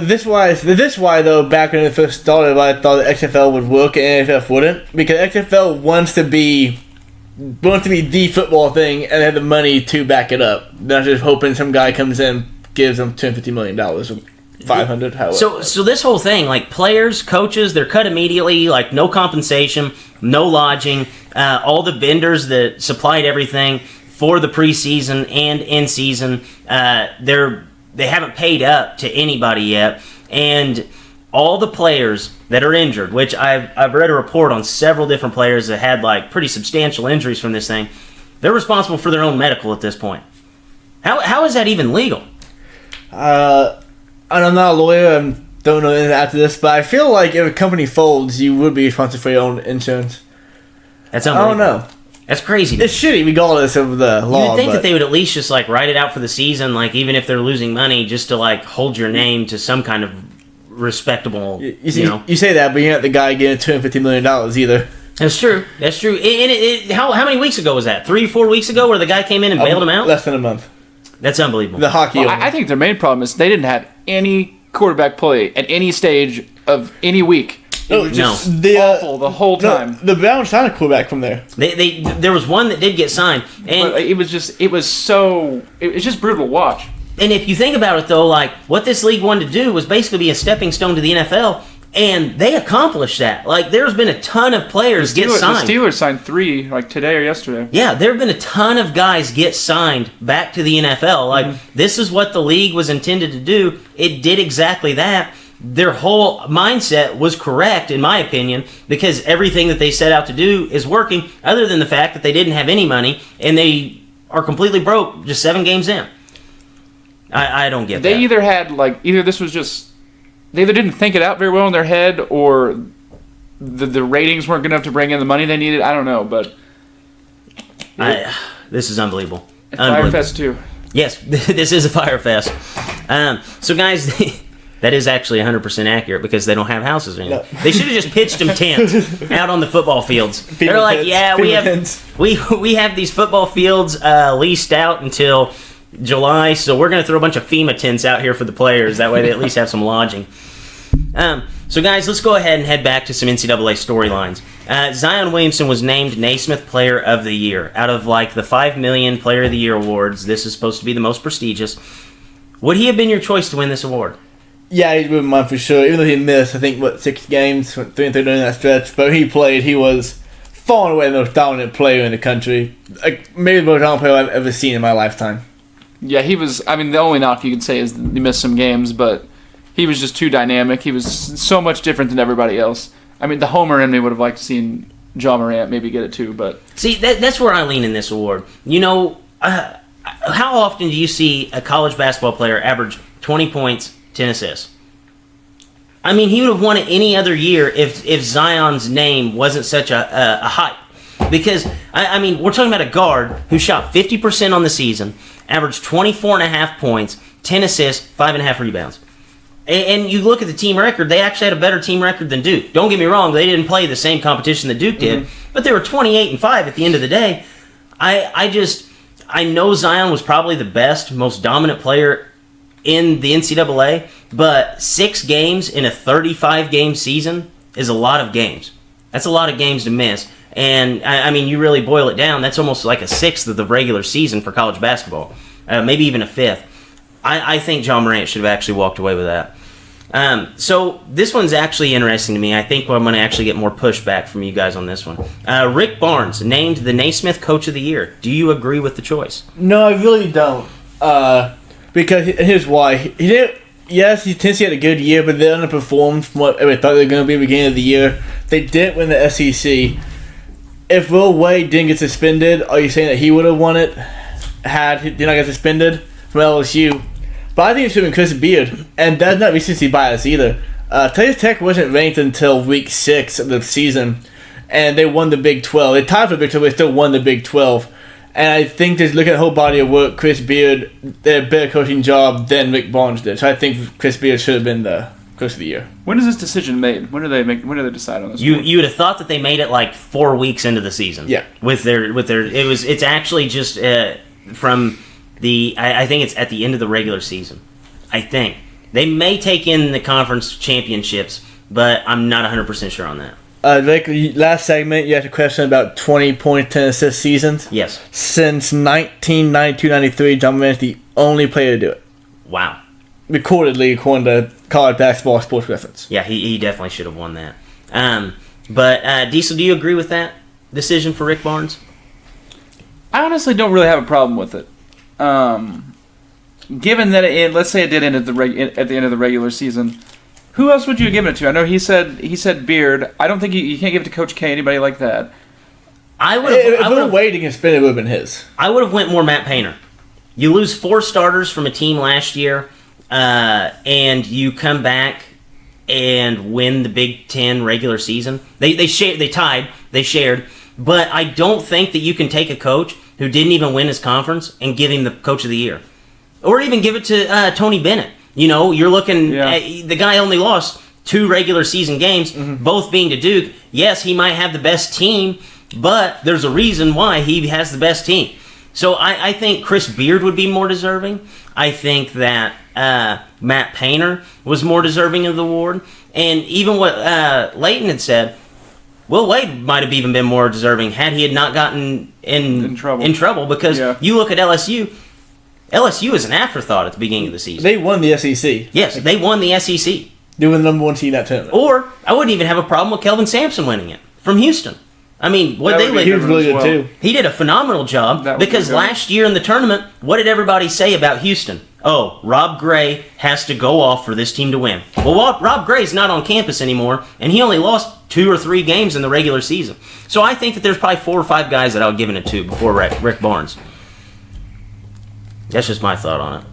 This why though back when it first started, I thought the XFL would work and AFF wouldn't, because XFL wants to be the football thing and they have the money to back it up. Not just hoping some guy comes in, gives them $250 million or $500. However. So this whole thing, like players, coaches, they're cut immediately. Like no compensation, no lodging. All the vendors that supplied everything for the preseason and in season, they haven't paid up to anybody yet, and all the players that are injured, which I've read a report on several different players that had like pretty substantial injuries from this thing, they're responsible for their own medical at this point. How is that even legal? And I'm not a lawyer and don't know anything after this, but I feel like if a company folds, you would be responsible for your own insurance. That's I don't unbelievable. know. That's crazy. It's shitty regardless of the law. You would think but that they would at least just like write it out for the season, like even if they're losing money, just to like hold your name to some kind of respectable. You say that, but you're not the guy getting $250 million either. That's true. That's true. How many weeks ago was that? 3-4 weeks ago, where the guy came in and bailed him out. Less than a month. That's unbelievable. The hockey. Well, owner. I think their main problem is they didn't have any quarterback play at any stage of any week. It was just the, awful the whole time. The Browns signed a quarterback from there. There was one that did get signed, and But it was just brutal to watch. And if you think about it, though, like what this league wanted to do was basically be a stepping stone to the NFL, and they accomplished that. Like there's been a ton of players get signed. The Steelers signed 3 like today or yesterday. Yeah, there have been a ton of guys get signed back to the NFL. Like this is what the league was intended to do. It did exactly that. Their whole mindset was correct, in my opinion, because everything that they set out to do is working, other than the fact that they didn't have any money and they are completely broke just 7 games in. I don't get that. They either had this was just they either didn't think it out very well in their head, or the ratings weren't good enough to bring in the money they needed. I don't know, but this is unbelievable. Firefest too. Yes, this is a Fire Fest. So, guys, that is actually 100% accurate because they don't have houses anymore. No. They should have just pitched them tents out on the football fields. They're like, tents, yeah, we have these football fields leased out until July, so we're going to throw a bunch of FEMA tents out here for the players. That way they at least have some lodging. So, guys, let's go ahead and head back to some NCAA storylines. Zion Williamson was named Naismith Player of the Year. Out of, like, the 5 million Player of the Year awards, this is supposed to be the most prestigious. Would he have been your choice to win this award? Yeah, he would mine for sure. Even though he missed, I think, 6 games, 3-3 during that stretch. But when he played, he was far and away the most dominant player in the country. Like, maybe the most dominant player I've ever seen in my lifetime. Yeah, he was. I mean, the only knock you could say is he missed some games, but he was just too dynamic. He was so much different than everybody else. I mean, the homer in me would have liked to seen John Morant maybe get it too, but See, that's where I lean in this award. You know, how often do you see a college basketball player average 20 points, 10 assists? I mean, he would have won it any other year if Zion's name wasn't such a hype. Because, I mean, we're talking about a guard who shot 50% on the season, averaged 24.5 points, 10 assists, 5.5 rebounds. And you look at the team record, they actually had a better team record than Duke. Don't get me wrong, they didn't play the same competition that Duke did, but they were 28-5 at the end of the day. I know Zion was probably the best, most dominant player in the NCAA, but 6 games in a 35-game season is a lot of games. That's a lot of games to miss. And, I mean, you really boil it down, that's almost like a sixth of the regular season for college basketball, maybe even a fifth. I think John Morant should have actually walked away with that. So this one's actually interesting to me. I think I'm going to actually get more pushback from you guys on this one. Rick Barnes, named the Naismith Coach of the Year. Do you agree with the choice? No, I really don't. Because here's why. He didn't. Yes, Tennessee had a good year, but they underperformed from what everybody thought they were going to be at the beginning of the year. They didn't win the SEC. If Will Wade didn't get suspended, are you saying that he would have won it had he did not get suspended from LSU? But I think it should have been Chris Beard, and that's not recency bias either. Texas Tech wasn't ranked until week 6 of the season, and they won the Big 12. They tied for the Big 12, but they still won the Big 12. And I think just looking at the whole body of work, Chris Beard did a better coaching job than Rick Barnes did. So I think Chris Beard should have been the Coach of the Year. when is this decision made? When do they decide on this? You would have thought that they made it like 4 weeks into the season. Yeah. It's actually just from the I think it's at the end of the regular season. I think they may take in the conference championships, but I'm not 100% sure on that. Rick, last segment, you had a question about 20-point, 10 assist seasons. Yes. Since 1992-93, John Morant is the only player to do it. Wow. Recordedly, according to College Basketball Sports Reference. Yeah, he definitely should have won that. But Diesel, do you agree with that decision for Rick Barnes? I honestly don't really have a problem with it. Given that let's say it did end at the end of the regular season, who else would you have given it to? I know he said Beard. I don't think you can't give it to Coach K, anybody like that. I would If Will have Wade didn't spin it, would have been his. I would have went more Matt Painter. You lose 4 starters from a team last year, and you come back and win the Big Ten regular season. They shared, but I don't think that you can take a coach who didn't even win his conference and give him the Coach of the Year, or even give it to Tony Bennett. You know, you're looking at the guy only lost 2 regular season games, both being to Duke. Yes, he might have the best team, but there's a reason why he has the best team. So I think Chris Beard would be more deserving. I think that Matt Painter was more deserving of the award. And even what Leighton had said, Will Wade might have even been more deserving had he had not gotten in trouble because you look at LSU. LSU is an afterthought at the beginning of the season. They won the SEC. Yes, they won the SEC. They were the number 1 seed in that tournament. Or I wouldn't even have a problem with Kelvin Sampson winning it from Houston. I mean, He was really good too. He did a phenomenal job because last year in the tournament, what did everybody say about Houston? Oh, Rob Gray has to go off for this team to win. Well, Rob Gray's not on campus anymore, and he only lost 2 or 3 games in the regular season. So I think that there's probably 4 or 5 guys that I would give it to before Rick Barnes. That's just my thought on it.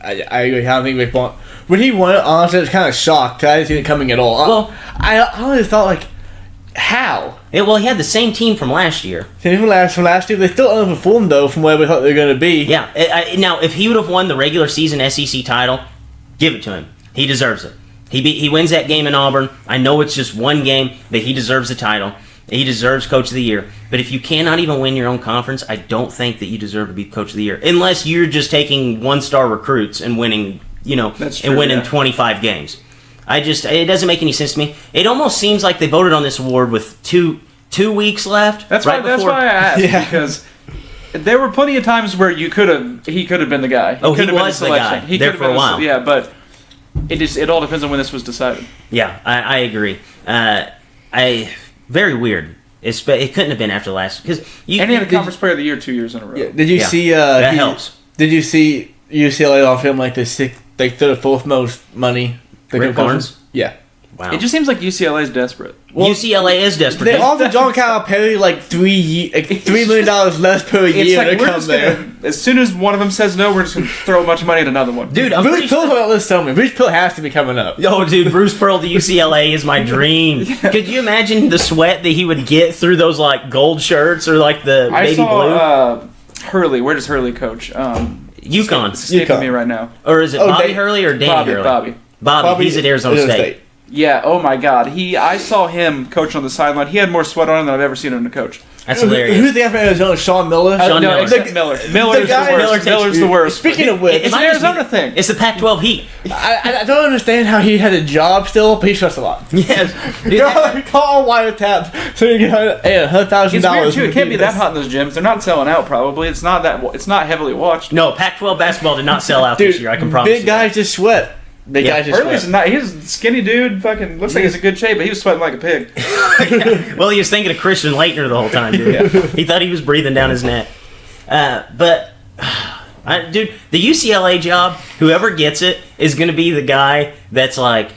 I agree. I don't think Rick Barnes. When he won it, honestly, I was kind of shocked. I didn't see it coming at all. Well, I always thought, like, how? He had the same team from last year. From last year, they still underperformed, though, from where we thought they were going to be. Yeah. Now, if he would have won the regular season SEC title, give it to him. He deserves it. He wins that game in Auburn. I know it's just 1 game, but he deserves the title. He deserves Coach of the Year. But if you cannot even win your own conference, I don't think that you deserve to be Coach of the Year. Unless you're just taking 1-star recruits and winning, That's true, 25 games. It doesn't make any sense to me. It almost seems like they voted on this award with two weeks left. That's why I asked, because there were plenty of times where he could have been the guy. He was the guy there for a while. Yeah, but it all depends on when this was decided. Yeah, I agree. Very weird. It couldn't have been after last because and he had a conference player of the year 2 years in a row. Yeah, did you see? that helps. Did you see UCLA offer him like the third or fourth most money? Rick Barnes? Yeah. Wow. It just seems like UCLA is desperate. UCLA is desperate. They offered John Calipari like $3 million less per It's year like to we're come just there. gonna, as soon as one of them says no, we're just gonna throw a bunch of money at another one. Dude, I'm pretty Bruce Pearl's sure. on that list somewhere. Bruce Pearl has to be coming up. Oh, dude, Bruce Pearl to UCLA is my dream. Could you imagine the sweat that he would get through those like gold shirts or like the I baby blue? saw Hurley. Where does Hurley coach? UConn. It's escaping UConn. me right now. Or is it Oh, Bobby Dave- Hurley or Danny Hurley? Bobby. Bobby, he's at Arizona State. Yeah. Oh my God. I saw him coach on the sideline. He had more sweat on him than I've ever seen him to coach. That's Who's hilarious. the guy from Arizona? Sean Miller? Sean no, Miller. except Miller. Miller's the guy- worst. Miller takes- Miller's the worst. Speaking of which, It's might an just be- Arizona thing. It's the Pac-12 Heat. I don't understand how he had a job still, but he sweats a lot. Yes. Dude, You're call wiretap so you get $100,000. It's weird too. It can't be that hot in those gyms. They're not selling out. Probably. It's not that. It's not heavily watched. no, Pac-12 basketball did not sell out Dude, this year. I can promise big you guys just sweat. Big Yeah. guys just Hurley's sweat. not. He's a skinny dude. Fucking looks like he's in good shape, but he was sweating like a pig. that. Well, he was thinking of Christian Leitner the whole time, dude. He thought he was breathing down his neck. But, dude, the UCLA job, whoever gets it, is going to be the guy that's like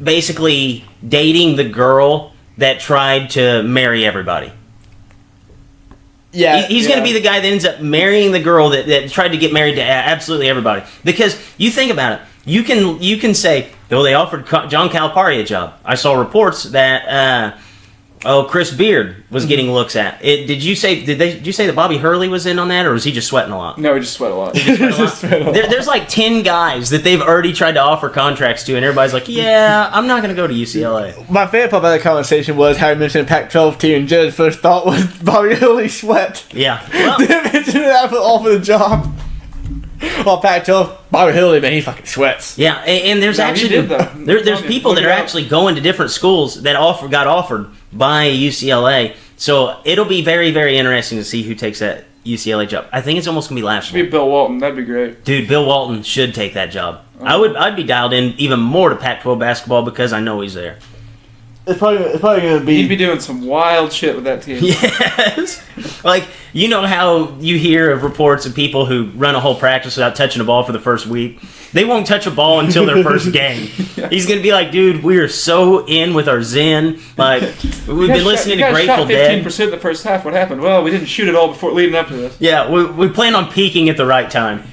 basically dating the girl that tried to marry everybody. Yeah, He's going to be the guy that ends up marrying the girl that tried to get married to absolutely everybody. Because you think about it, you can say, oh, they offered John Calipari a job. I saw reports that Chris Beard was getting looks at it. Did you say that Bobby Hurley was in on that, or was he just sweating a lot? No, he just sweat a lot. There's like 10 guys that they've already tried to offer contracts to, and everybody's like, yeah, I'm not going to go to UCLA. My favorite part about that conversation was how he mentioned Pac-12 team, and Jared's first thought was Bobby Hurley sweat. Yeah. Well, Didn't mention that for all for the job. Well, Pac-12, Bobby Hurley, man, he fucking sweats. yeah, and there's No, he actually did, though. there's people Look that it are up. actually going to different schools that got offered by UCLA. So it'll be very, very interesting to see who takes that UCLA job. I think it's almost gonna be last Be Bill Walton. That'd be great. Dude, Bill Walton should take that job. I'd be dialed in even more to Pac-12 basketball because I know he's there. It's probably going to He'd be doing some wild shit with that team. Yes. Like, you know how you hear of reports of people who run a whole practice without touching a ball for the first week? They won't touch a ball until their first game. He's going to be like, dude, we are so in with our zen. Like, we've been listening to Grateful Dead. 15% the first half. What happened? Well, we didn't shoot it all before leading up to this. Yeah, we plan on peaking at the right time.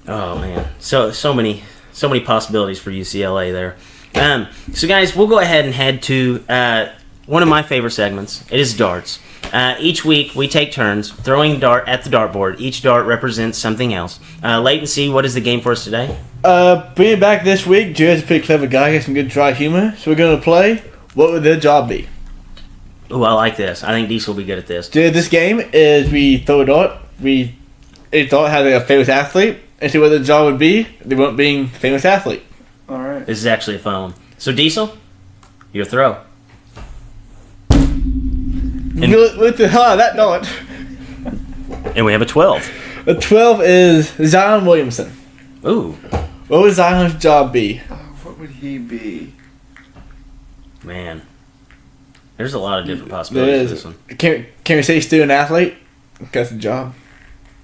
Oh, man. So many possibilities for UCLA there. So, guys, we'll go ahead and head to one of my favorite segments. It is darts. Each week, we take turns throwing dart at the dartboard. Each dart represents something else. Latency, what is the game for us today? bring it back this week. Jared's a pretty clever guy. He has some good dry humor. So we're going to play What Would Their Job Be? Oh, I like this. I think Diesel will be good at this. Jared, this game is we throw a dart. A dart has a famous athlete. And see what their job would be. They weren't being famous athlete. All right. This is actually a fun one. So, Diesel, your throw. With the hell out of that dart. And we have a 12. The 12 is Zion Williamson. Ooh, What would Zion's job be? What would he be? man. There's a lot of different There possibilities for is. this one. Can we say student athlete? That's the job.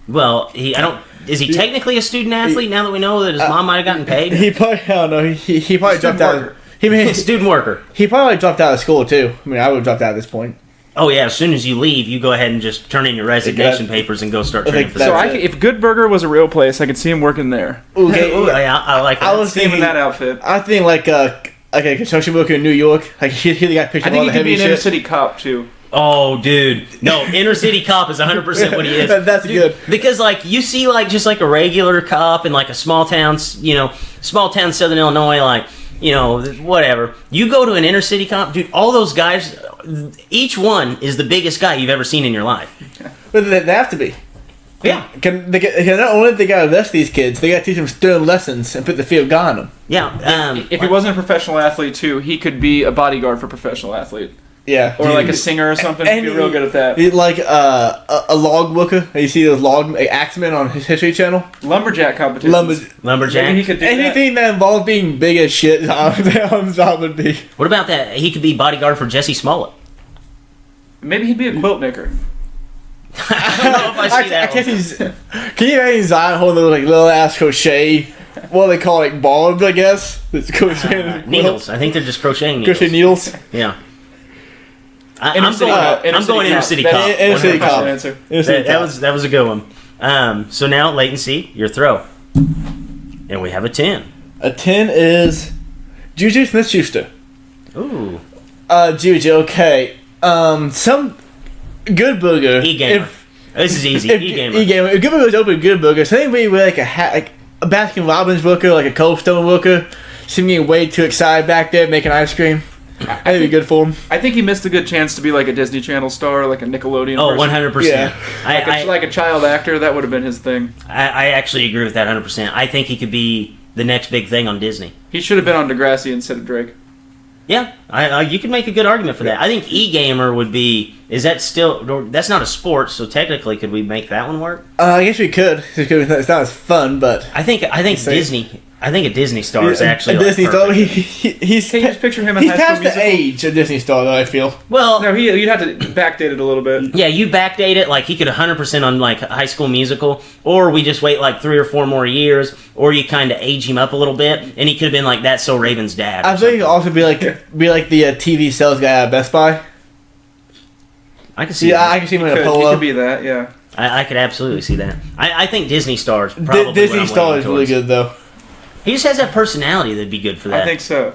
Well, is he technically a student athlete now that we know that his mom might have gotten paid? He probably, I don't know. He probably Student dropped out. worker. Student worker. He probably dropped out of school too. I mean, I would have dropped out at this point. Oh yeah, as soon as you leave, you go ahead and just turn in your resignation papers and go start I training think for that's So the it. if Good Burger was a real place, I could see him working there. Okay, Ooh, yeah, I like that. I was See him in thinking that outfit. I think like a construction worker in New York. Like he got picked I up all think the he could be heavy an inner shit. city cop too. Oh, dude. No, inner city cop is 100% what he is. That's good. Because, like, you see, like, just like a regular cop in, like, a small town Southern Illinois, like, whatever. You go to an inner city cop, dude, all those guys, each one is the biggest guy you've ever seen in your life. But they have to be. Yeah. Can not only they got to arrest these kids, they got to teach them stern lessons and put the field guy on them. Yeah. If he wasn't a professional athlete too, he could be a bodyguard for a professional athlete. Yeah, Or like a singer or something. He'd be real good at that. He's like a log worker. You see those log axemen on his History Channel. Lumberjack competition. Lumberjack. Maybe he could do Anything that involves being big as shit on job would be. What about that? He could be bodyguard for Jesse Smollett. that. Maybe he'd be a quilt maker. I don't know if I see that can't one. see. Can you imagine Zion holding those like little ass crochet? What do they call it, like barbs? I guess. It's crochet Needles. I think they're just crocheting needles. Crochet needles. Yeah. I'm Inner going inner city cop. That's Inner city 100% cop. answer. That was a good one. So now latency, your throw, and we have a 10. A 10 is Juju Smith-Schuster. Ooh, Juju. Okay. Some good burger. E-gamer. This is easy. E-gamer. E-gamer. If Good Burger's open Good Burger, so anybody with like a hat, like a Baskin Robbins worker, like a Cold Stone worker, seem getting way too excited back there making ice cream. That'd be good for him. I think he missed a good chance to be like a Disney Channel star, like a Nickelodeon. Oh, person. 100%. Yeah. Like a child actor, that would have been his thing. I actually agree with that 100%. I think he could be the next big thing on Disney. He should have been on Degrassi instead of Drake. Yeah, you could make a good argument for that. I think e-gamer would be. Is that still? That's not a sport, so technically, could we make that one work? I guess we could. It's not as fun, but I think Disney. I think a Disney star is actually a like, Disney star. perfect. He's Can you just picture him in he's High School past the Musical? age of Disney star, though. I feel. Well, No, you'd have to backdate it a little bit. yeah, you backdate it like he could 100% on like High School Musical, or we just wait like 3 or 4 more years, or you kind of age him up a little bit, and he could have been like That's So Raven's dad. I think he could also be like the TV sales guy at Best Buy. I can see. Yeah, that. I can see him in He a polo. could be that, yeah. I could absolutely see that. I think Disney stars probably what Disney I'm star leaning is really towards. good though. He just has that personality that'd be good for that. I think so.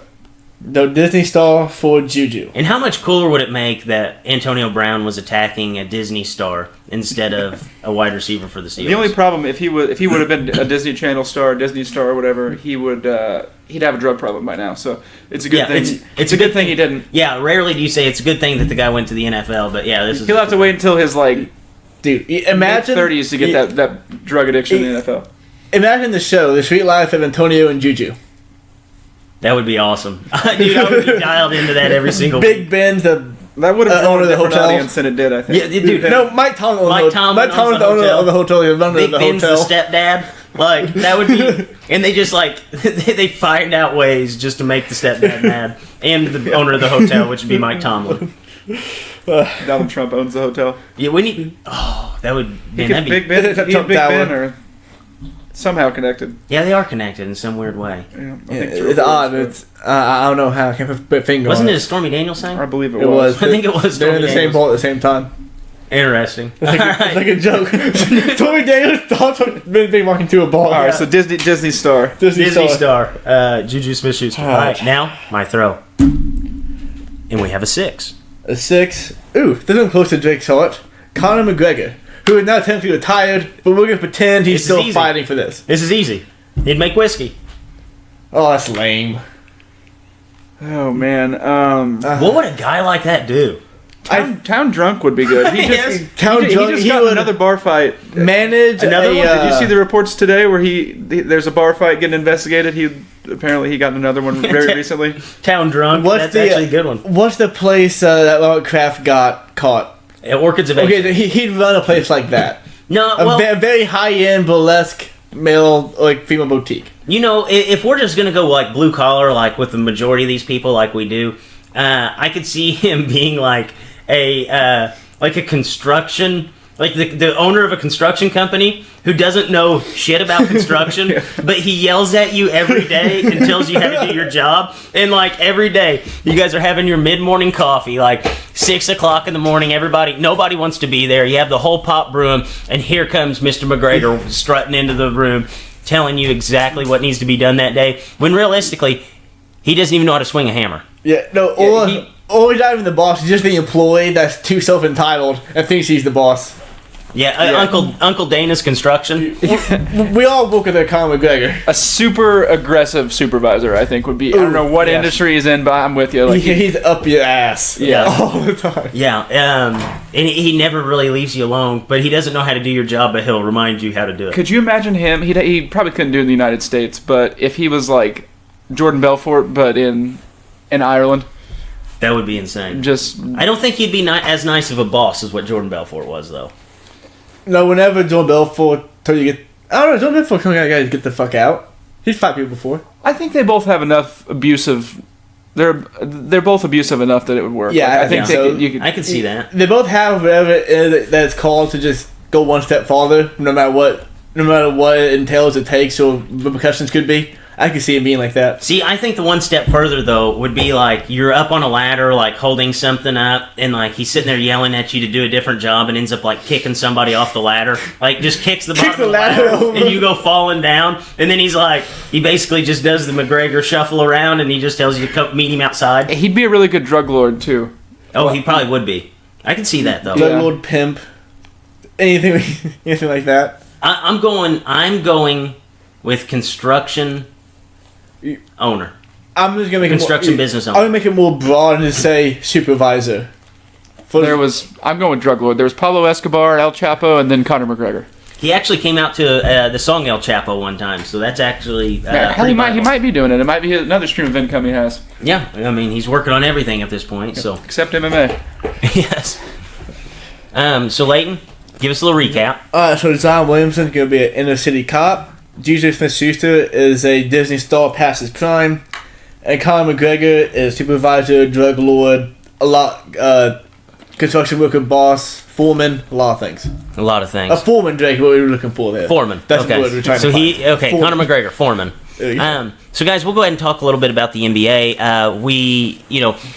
The Disney star for Juju. And how much cooler would it make that Antonio Brown was attacking a Disney star instead of a wide receiver for the Steelers? The only problem, if he would have been a Disney Channel star, Disney star, or whatever, he'd have a drug problem by now. So it's a good thing. it's a good thing he didn't. Yeah, rarely do you say it's a good thing that the guy went to the NFL, but yeah, this is. He'll have to wait until his like Dude, imagine mid-30s to get that drug addiction in the NFL. Imagine the show, The Sweet Life of Antonio and Juju. That would be awesome, dude. I would be dialed into that every single Big week. Ben's the That would have owner drawn of a the different hotel. audience than it did, I think. Yeah, dude. no Mike Tomlin. Mike Tomlin Mike Tomlin's owns the the owner of the hotel. He's the runner Big of the Ben's the hotel. stepdad. Like that would be, and they just like they find out ways just to make the stepdad mad, and the owner of the hotel, which would be Mike Tomlin. Donald Trump owns the hotel. Yeah, we need. Oh, that would. Man, that'd be, Big Ben, It's a he and Trump Big Tower. Ben are somehow connected. yeah, they are connected in some weird way. Yeah, I Yeah, think it's odd. It's I don't know how I can't put a finger Wasn't on it a Stormy Daniels I thing? believe it It was. I think it was They're in the Stormy same Daniels. boat at the same time. Interesting. It's like, All it's right. like a joke. Tommy Daniels thought been walking to a bar. All right, so Disney star. Disney Disney star. star, Juju Smith-Schuster. Oh. All right, now my throw, and we have a 6. A 6. Ooh, this one close to Drake's heart. Conor McGregor, who is now technically retired, but we're gonna pretend he's This is still easy. fighting for this. This is easy. He'd make whiskey. Oh, that's lame. Oh man, What would a guy like that do? Town Drunk would be good. He just, Yes. Town he Drunk, just he got would- another bar fight. Manage Another a, one? Did you see the reports today where there's a bar fight getting investigated? He got another one very recently. Town drunk. What's That's the actually a good one. What's the place that Robert Kraft got caught? Orchids of Asia. Okay, he'd run a place like that. No, A well, very high-end burlesque male, like female boutique. you know, if we're just gonna go like blue collar, like with the majority of these people, like we do, I could see him being like a construction, like the owner of a construction company who doesn't know shit about construction, but he yells at you every day and tells you how to do your job. And like every day, you guys are having your mid-morning coffee, like 6 o'clock in the morning. Nobody wants to be there. You have the whole pot brewing, and here comes Mr. McGregor strutting into the room, telling you exactly what needs to be done that day. When realistically, he doesn't even know how to swing a hammer. Yeah, no, or he's not even the boss. He's just the employee that's too self-entitled and thinks he's the boss. Yeah, Uncle Dana's construction. We all look at Conor McGregor. A super aggressive supervisor, I think, would be. I don't know what yes. industry he's in, but I'm with you. Like, He's up your ass. Yeah. all the time. Yeah, and he never really leaves you alone, but he doesn't know how to do your job, but he'll remind you how to do it. could you imagine him? He probably couldn't do it in the United States, but if he was like Jordan Belfort, but in Ireland, That would be insane. just I don't think he'd be as nice of a boss as what Jordan Belfort was, though. No, whenever John Belfort told you I don't know, John Belfort told you guys get the fuck out. He's fought people before. I think they both have enough abusive they're both abusive enough that it would work. Yeah, I think so. you could. I can see that. They both have whatever it is that it's called to just go one step farther, no matter what it entails, it takes, or repercussions could be. I can see it being like that. See, I think the one step further though would be like you're up on a ladder, like holding something up, and like he's sitting there yelling at you to do a different job, and ends up like kicking somebody off the ladder, like just kicks the bottom Kick the of the ladder, ladder and you go falling down, and then he basically just does the McGregor shuffle around, and he just tells you to come meet him outside. He'd be a really good drug lord too. Oh, he probably would be. I can see that though. Drug lord, pimp, anything like that. I'm going with construction owner. I'm just gonna make Construction it more, business I'm owner. gonna make it more broad and just say supervisor. I'm going with drug lord. There was Pablo Escobar, El Chapo, and then Conor McGregor. He actually came out to the song El Chapo one time, so that's actually Hell, pretty he vital. might be doing it. It might be another stream of income he has, Yeah, I mean he's working on everything at this point. So except MMA. yes. So Leighton, give us a little recap. So Zion Williamson's gonna be an inner city cop. DJ Smith-Schuster is a Disney star past his prime, and Conor McGregor is supervisor, drug lord, construction worker, boss, foreman, a lot of things. A lot of A things. foreman, Drake, what we were looking for there. Foreman. That's okay. the word we're trying so to find. Conor McGregor, foreman. There you go. So guys, we'll go ahead and talk a little bit about the NBA.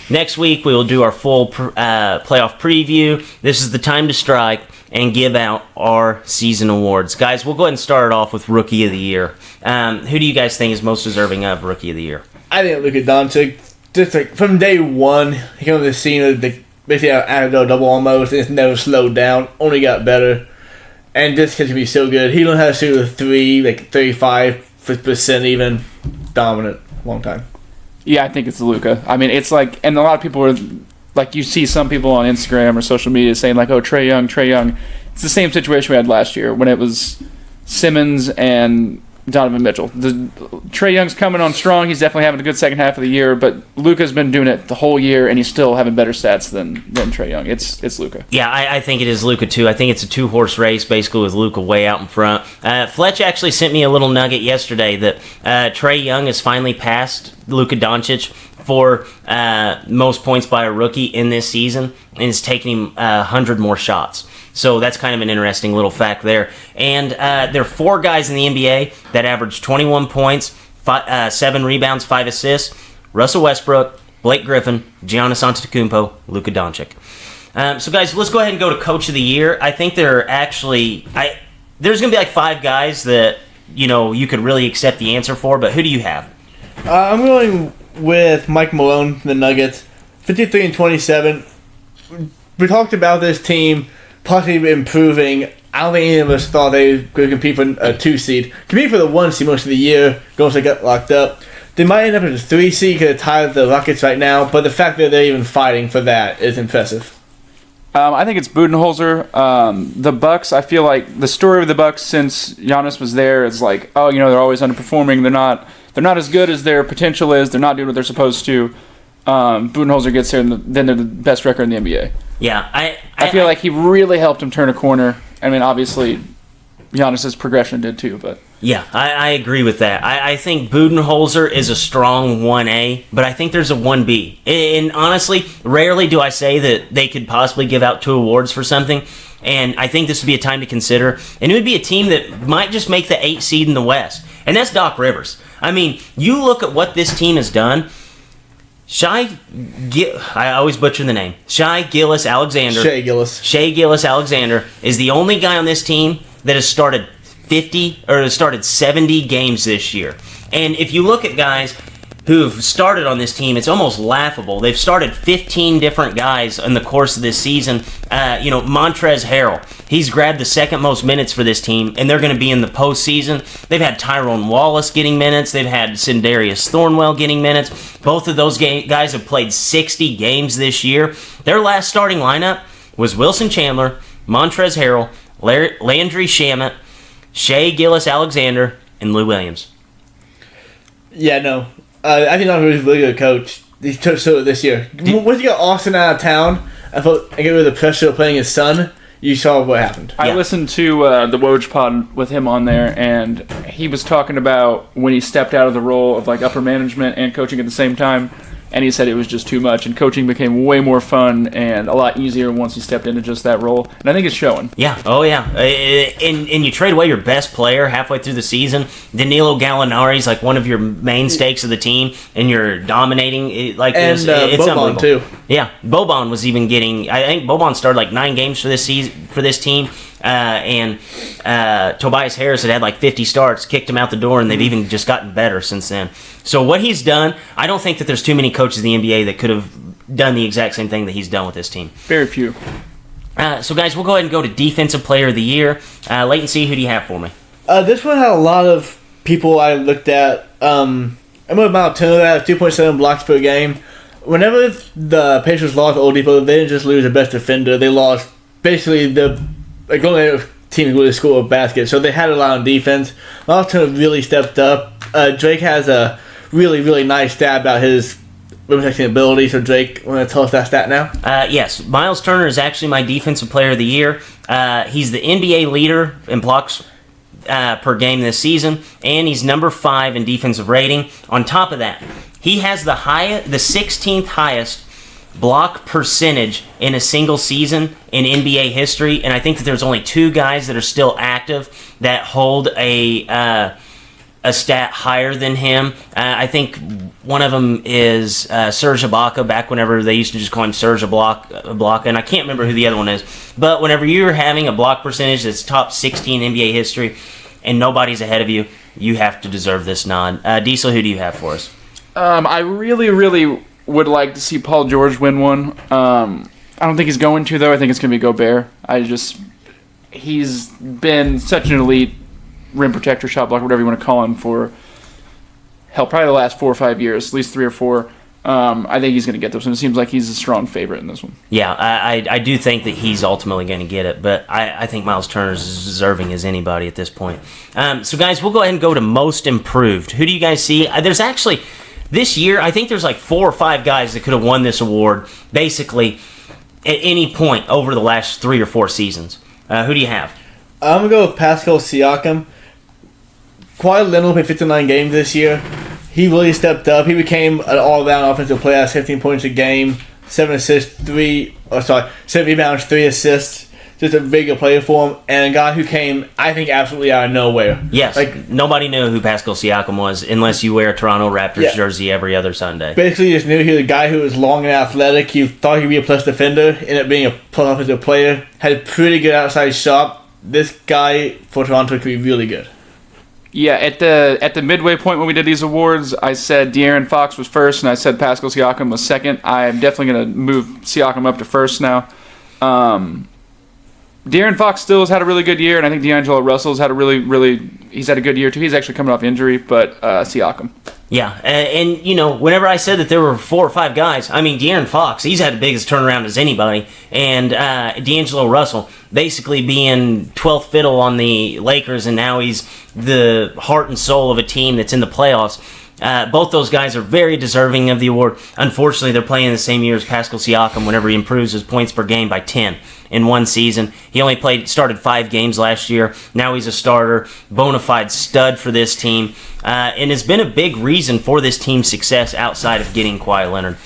Next week we will do our full playoff preview. This is the time to strike and give out our season awards. Guys, we'll go ahead and start it off with Rookie of the Year. Who do you guys think is most deserving of Rookie of the Year? I think Luka Doncic, just like from day one, he came on the scene with basically a double almost, and it's never slowed down, only got better. And this kid can be so good. He learned how to shoot a 3, like 35% even. Dominant. Long time. Yeah, I think it's Luka. I mean, it's like, and a lot of people are like, you see some people on Instagram or social media saying like, "Oh, Trae Young." It's the same situation we had last year when it was Simmons and Donovan Mitchell. Trae Young's coming on strong. He's definitely having a good second half of the year, but Luka's been doing it the whole year, and he's still having better stats than Trae Young. It's Luka. Yeah, I think it is Luka too. I think it's a 2-horse race, basically, with Luka way out in front. Fletch actually sent me a little nugget yesterday that Trae Young has finally passed Luka Doncic for most points by a rookie in this season, and it's taking him 100 more shots. So that's kind of an interesting little fact there. And there are 4 guys in the NBA that average 21 points, 7 rebounds, 5 assists. Russell Westbrook, Blake Griffin, Giannis Antetokounmpo, Luka Doncic. So guys, let's go ahead and go to Coach of the Year. I think there are actually there's going to be like 5 guys that you could really accept the answer for, but who do you have? I'm going with Mike Malone from the Nuggets. 53-27. We talked about this team possibly improving. I don't think any of us thought they could compete for a 2 seed. Compete for the 1 seed most of the year. Goals they got locked up. They might end up as a 3 seed because they're tied with the Rockets right now, but the fact that they're even fighting for that is impressive. I think it's Budenholzer. The Bucks, I feel like the story of the Bucks since Giannis was there is like, they're always underperforming. They're not as good as their potential is. They're not doing what they're supposed to. Budenholzer gets there, and then they're the best record in the NBA. Yeah, I feel like he really helped him turn a corner. I mean, obviously, Giannis's progression did too, but yeah, I agree with that. I think Budenholzer is a strong 1A, but I think there's a 1B. And honestly, rarely do I say that they could possibly give out 2 awards for something. And I think this would be a time to consider. And it would be a team that might just make the 8 seed in the West. And that's Doc Rivers. I mean, you look at what this team has done. I always butcher the name. Shai Gilgeous-Alexander. Shai Gilgeous-Alexander is the only guy on this team that has started 70 games this year. And if you look at guys who've started on this team, it's almost laughable. They've started 15 different guys in the course of this season. Montrezl Harrell, he's grabbed the second most minutes for this team, and they're going to be in the postseason. They've had Tyrone Wallace getting minutes. They've had Sindarius Thornwell getting minutes. Both of those guys have played 60 games this year. Their last starting lineup was Wilson Chandler, Montrezl Harrell, Landry Shamet, Shai Gilgeous-Alexander, and Lou Williams. Yeah, no. I think Doc Rivers is a really good coach. He took so this year. Once you got Austin out of town, I get rid of the pressure of playing his son, you saw what happened. I listened to the Woj pod with him on there, and he was talking about when he stepped out of the role of like upper management and coaching at the same time. and he said it was just too much, and coaching became way more fun and a lot easier once he stepped into just that role, and I think it's showing. Yeah, oh yeah. And you trade away your best player halfway through the season. Danilo Gallinari's like one of your mainstays of the team, and you're dominating. It's Boban unbelievable. too. Yeah, Boban was even getting. I think Boban started like 9 games for this season for this team, and Tobias Harris had like 50 starts, kicked him out the door, and they've even just gotten better since then. So what he's done, I don't think that there's too many coaches in the NBA that could have done the exact same thing that he's done with this team. Very few. So guys, we'll go ahead and go to Defensive Player of the Year. Leighton C., who do you have for me? This one had a lot of people I looked at. I'm about Turner at 2.7 blocks per game. Whenever the Pacers lost Oladipo, they didn't just lose their best defender. They lost basically the only team who really score a basket. So they had a lot on defense. Miles Turner really stepped up. Drake has a really, really nice stat about his rim protecting ability. So Drake, want to tell us that stat now? Yes, Miles Turner is actually my Defensive Player of the Year. He's the NBA leader in blocks per game this season, and he's number 5 in defensive rating. On top of that, he has the 16th highest block percentage in a single season in NBA history, and I think that there's only 2 guys that are still active that hold a stat higher than him. I think one of them is Serge Ibaka, back whenever they used to just call him Serge Ibaka, and I can't remember who the other one is. But whenever you're having a block percentage that's top 16 NBA history and nobody's ahead of you, you have to deserve this nod. Diesel, who do you have for us? I really, really would like to see Paul George win one. I don't think he's going to, though. I think it's going to be Gobert. He's been such an elite rim protector, shot blocker, whatever you want to call him, for probably the last 4 or 5 years, at least 3 or 4. I think he's going to get this one. It seems like he's a strong favorite in this one. Yeah, I do think that he's ultimately going to get it, but I think Miles Turner is as deserving as anybody at this point. So, guys, we'll go ahead and go to Most Improved. Who do you guys see? There's actually, this year, I think there's like 4 or 5 guys that could have won this award, basically, at any point over the last 3 or 4 seasons. Who do you have? I'm going to go with Pascal Siakam. Kawhi Leonard played 59 games this year. He really stepped up. He became an all-around offensive player at 15 points a game, 7 rebounds, 3 assists. Just a bigger player for him, and a guy who came, I think, absolutely out of nowhere. Yes, nobody knew who Pascal Siakam was unless you wear a Toronto Raptors jersey every other Sunday. Basically, you just knew he was a guy who was long and athletic. You thought he'd be a plus defender, ended up being a plus offensive player. Had a pretty good outside shot. This guy for Toronto could be really good. Yeah, at the midway point when we did these awards, I said De'Aaron Fox was first, and I said Pascal Siakam was second. I'm definitely going to move Siakam up to first now. De'Aaron Fox still has had a really good year, and I think D'Angelo Russell's had he's had a good year too. He's actually coming off injury, but Siakam. Yeah, and whenever I said that there were 4 or 5 guys, I mean, De'Aaron Fox, he's had the biggest turnaround as anybody, and D'Angelo Russell basically being 12th fiddle on the Lakers, and now he's the heart and soul of a team that's in the playoffs. Both those guys are very deserving of the award. Unfortunately, they're playing the same year as Pascal Siakam whenever he improves his points per game by 10 in one season. He only started 5 games last year. Now he's a starter, bona fide stud for this team, and has been a big reason for this team's success outside of getting Kawhi Leonard.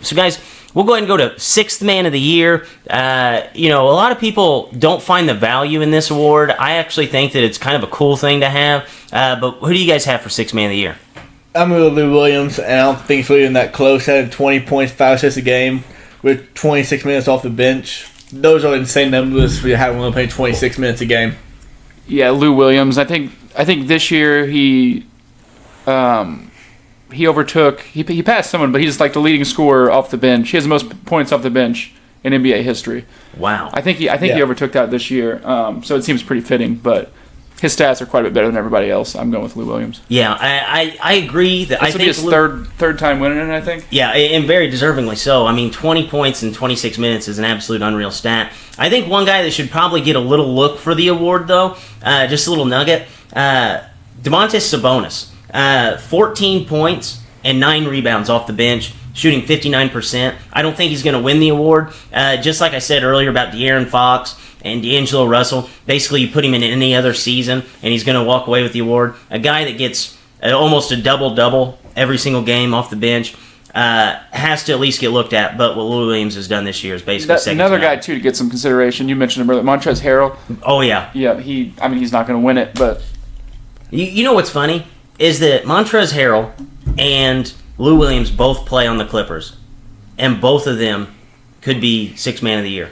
So, guys, we'll go ahead and go to 6th Man of the Year. A lot of people don't find the value in this award. I actually think that it's kind of a cool thing to have. But who do you guys have for 6th Man of the Year? I'm with Lou Williams, and I don't think it's really even that close. He had 20 points, 5 assists a game with 26 minutes off the bench. Those are insane numbers for having one playing 26 minutes a game. Yeah, Lou Williams. I think this year he overtook. He passed someone, but he's like the leading scorer off the bench. He has the most points off the bench in NBA history. Wow. I think he overtook that this year. So it seems pretty fitting, but his stats are quite a bit better than everybody else. I'm going with Lou Williams. Yeah, I agree. This will be his third time winning it, I think. Yeah, and very deservingly so. I mean, 20 points in 26 minutes is an absolute unreal stat. I think one guy that should probably get a little look for the award, though, just a little nugget, Domantas Sabonis. 14 points and 9 rebounds off the bench, shooting 59%. I don't think he's going to win the award. Just like I said earlier about De'Aaron Fox and D'Angelo Russell, basically you put him in any other season and he's going to walk away with the award. A guy that gets almost a double-double every single game off the bench. has to at least get looked at. But what Lou Williams has done this year is basically second. Another to none. guy too to get some consideration. You mentioned him earlier, Montrezl Harrell. Oh yeah. Yeah, he's not going to win it, but You know what's funny is that Montrezl Harrell and Lou Williams both play on the Clippers, and both of them could be Sixth Man of the Year.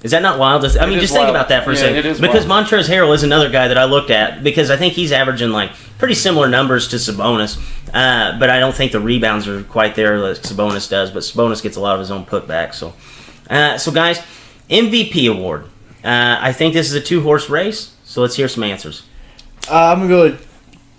Is that not wild? I mean, is just think wild. about that for a Yeah, second. it is Because wild. Montrezl Harrell is another guy that I looked at because I think he's averaging like pretty similar numbers to Sabonis, but I don't think the rebounds are quite there like Sabonis does. But Sabonis gets a lot of his own putback. So guys, MVP award. I think this is a 2-horse race. So let's hear some answers. I'm going to go with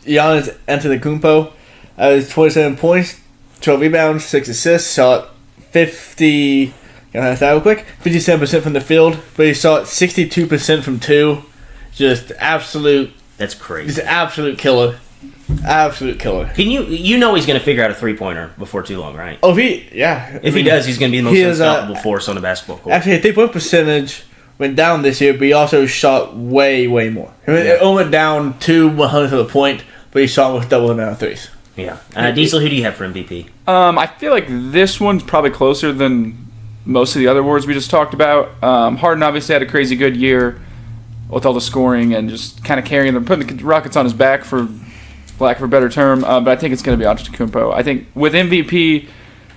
Giannis Antetokounmpo. Has 27 points, 12 rebounds, 6 assists, shot 50... Can I have that real quick? 57% from the field, but he shot 62% from 2. Just absolute killer. Absolute killer. Can you know he's going to figure out a 3-pointer before too long, right? Oh, if He does, he's going to be the most he is, unstoppable force on the basketball court. Actually, his 3-point percentage went down this year, but he also shot way, way more. I mean, it only went down 2/100th of a point, but he shot almost double the amount of threes. Yeah. Diesel, who do you have for MVP? I feel like this one's probably closer than most of the other awards we just talked about. Harden obviously had a crazy good year with all the scoring and just kind of carrying them, putting the Rockets on his back, for lack of a better term. But I think it's going to be Antetokounmpo. I think with MVP,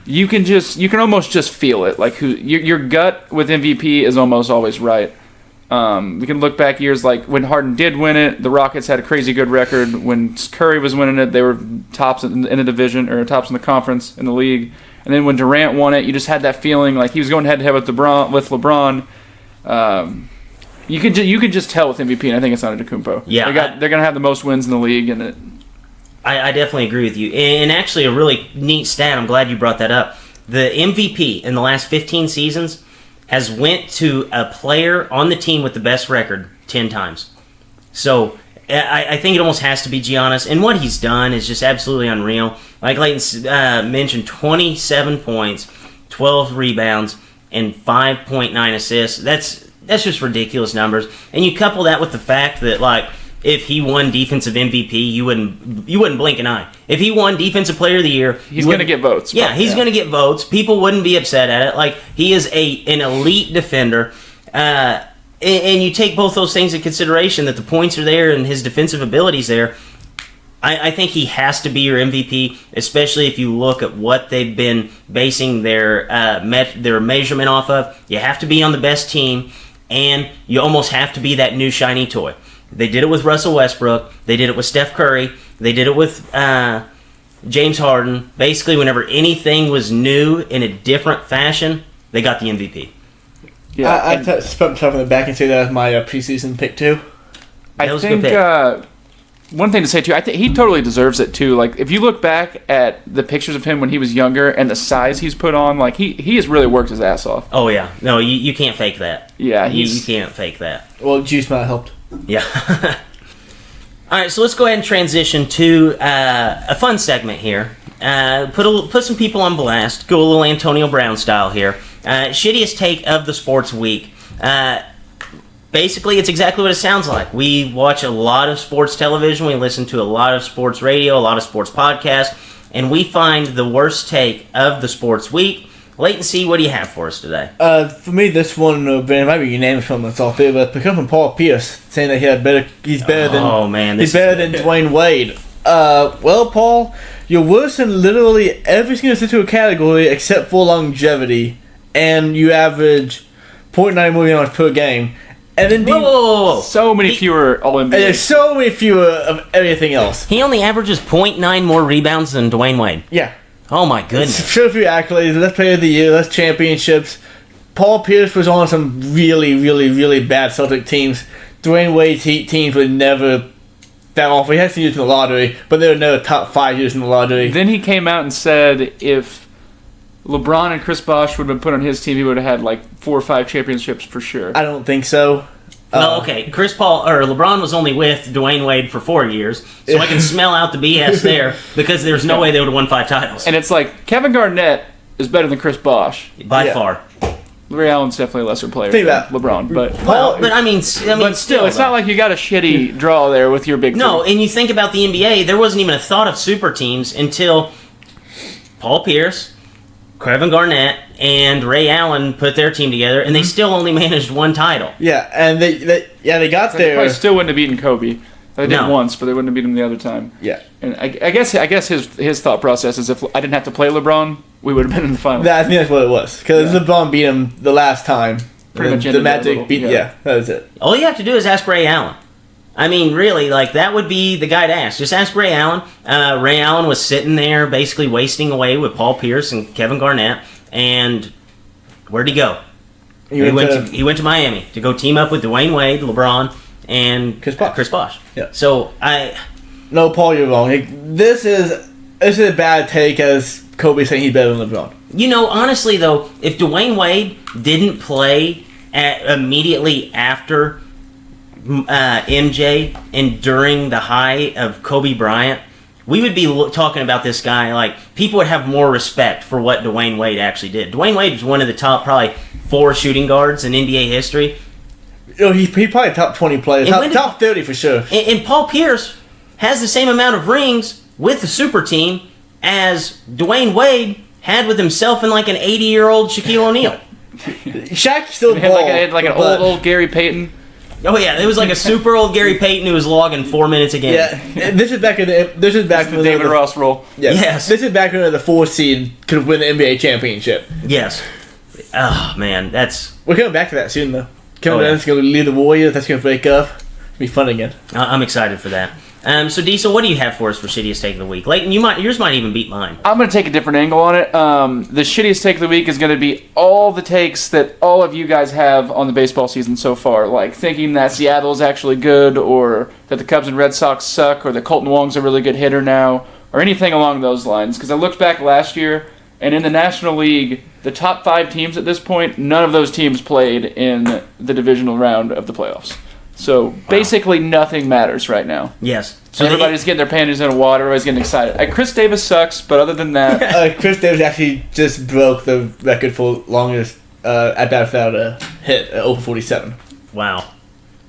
you can almost just feel it. Like your gut with MVP is almost always right. We can look back years like when Harden did win it, the Rockets had a crazy good record. When Curry was winning it, they were tops in the division or tops in the conference in the league. And then when Durant won it, you just had that feeling like he was going head-to-head with LeBron. You could just tell with MVP, and I think it's Antetokounmpo. Yeah, they're going to have the most wins in the league, and I definitely agree with you. And actually, a really neat stat, I'm glad you brought that up. The MVP in the last 15 seasons has went to a player on the team with the best record 10 times. So I think it almost has to be Giannis, and what he's done is just absolutely unreal. Like Leighton mentioned, 27 points, 12 rebounds, and 5.9 assists. That's just ridiculous numbers. And you couple that with the fact that, like, if he won Defensive MVP, you wouldn't blink an eye. If he won Defensive Player of the Year, he's going to get votes. Yeah, he's going to get votes. People wouldn't be upset at it. Like, he is an elite defender. And you take both those things into consideration, that the points are there and his defensive abilities there. I think he has to be your MVP, especially if you look at what they've been basing their measurement off of. You have to be on the best team, and you almost have to be that new shiny toy. They did it with Russell Westbrook. They did it with Steph Curry. They did it with James Harden. Basically, whenever anything was new in a different fashion, they got the MVP. Yeah, I pat myself on the back and say that was my preseason pick too. That was a good pick. One thing to say too, I think he totally deserves it too. Like, if you look back at the pictures of him when he was younger and the size he's put on, like he has really worked his ass off. Oh yeah, no, you can't fake that. Yeah, you can't fake that. Well, juice might have helped. Yeah. All right, so let's go ahead and transition to a fun segment here. Put some people on blast. Go a little Antonio Brown style here. Shittiest take of the sports week. Basically, it's exactly what it sounds like. We watch a lot of sports television. We listen to a lot of sports radio, a lot of sports podcasts, and we find the worst take of the sports week. Leighton C., what do you have for us today? For me, this one might be unanimous from that's all three, but because from Paul Pierce saying that he's better than Dwayne Wade. Well, Paul, you're worse than literally every single single category except for longevity, and you average 0.9 million yards per game. And then Whoa. So many fewer All-NBA. And there's so many fewer of everything else. He only averages 0.9 more rebounds than Dwayne Wade. Yeah. Oh my goodness. Show a few accolades, less player of the year, less championships. Paul Pierce was on some really, really, really bad Celtic teams. Dwayne Wade's Heat teams were never that awful. He had some years in the lottery, but they were never top 5 years in the lottery. Then he came out and said if LeBron and Chris Bosh would have been put on his team, he would have had like 4 or 5 championships for sure. I don't think so. Well, okay. LeBron was only with Dwayne Wade for 4 years, so I can smell out the BS there because there's no way they would have won 5 titles. And it's like Kevin Garnett is better than Chris Bosh. By far. Ray Allen's definitely a lesser player Think than about LeBron, but I mean, still, it's not like you got a shitty draw there with your big. No, three. and you think about the NBA, there wasn't even a thought of super teams until Paul Pierce, Kevin Garnett, and Ray Allen put their team together, and they still only managed one title. Yeah, and they got They there. probably still wouldn't have beaten Kobe. They did No. once, but they wouldn't have beaten him the other time. Yeah, And I guess his thought process is if I didn't have to play LeBron, we would have been in the final. I think that's what it was because LeBron beat him the last time. Pretty much the ended that Magic little- beat. yeah. Yeah, that was it. All you have to do is ask Ray Allen. I mean, really, like, that would be the guy to ask. Just ask Ray Allen. Ray Allen was sitting there basically wasting away with Paul Pierce and Kevin Garnett, and where'd he go? He went to Miami to go team up with Dwayne Wade, LeBron, and Chris Bosh. Chris Bosh. Yeah. So, No, Paul, you're wrong. Like, this is a bad take as Kobe saying he's better than LeBron. honestly, though, if Dwayne Wade didn't play immediately after MJ and during the height of Kobe Bryant, we would be talking about this guy like people would have more respect for what Dwayne Wade actually did. Dwayne Wade was one of the top probably 4 shooting guards in NBA history. He probably top 20 players, And when did- top 30 for sure. And Paul Pierce has the same amount of rings with the super team as Dwayne Wade had with himself and like an 80-year-old Shaquille O'Neal. Shaq still He had like an but- old Gary Payton. Oh yeah, it was like a super old Gary Payton who was logging 4 minutes a game. Yeah, this is back when The David Ross role. Yeah, Yes. this is back when the 4 seed could win the NBA championship. Yes. Oh man, that's. We're coming back to that soon though. Kevin Oh, yeah. Durant's gonna lead the Warriors. That's gonna break up. It'll be fun again. I'm excited for that. So Diesel, what do you have for us for shittiest take of the week? Leighton, yours might even beat mine. I'm going to take a different angle on it. The shittiest take of the week is going to be all the takes that all of you guys have on the baseball season so far, like thinking that Seattle is actually good, or that the Cubs and Red Sox suck, or that Colton Wong's a really good hitter now, or anything along those lines. Because I looked back last year, and in the National League, the top 5 teams at this point, none of those teams played in the divisional round of the playoffs. So basically nothing matters right now. Yes. So everybody's getting their panties in the water. Everybody's getting excited. Chris Davis sucks, but other than that, Chris Davis actually just broke the record for longest at bat without a hit at over 47. Wow.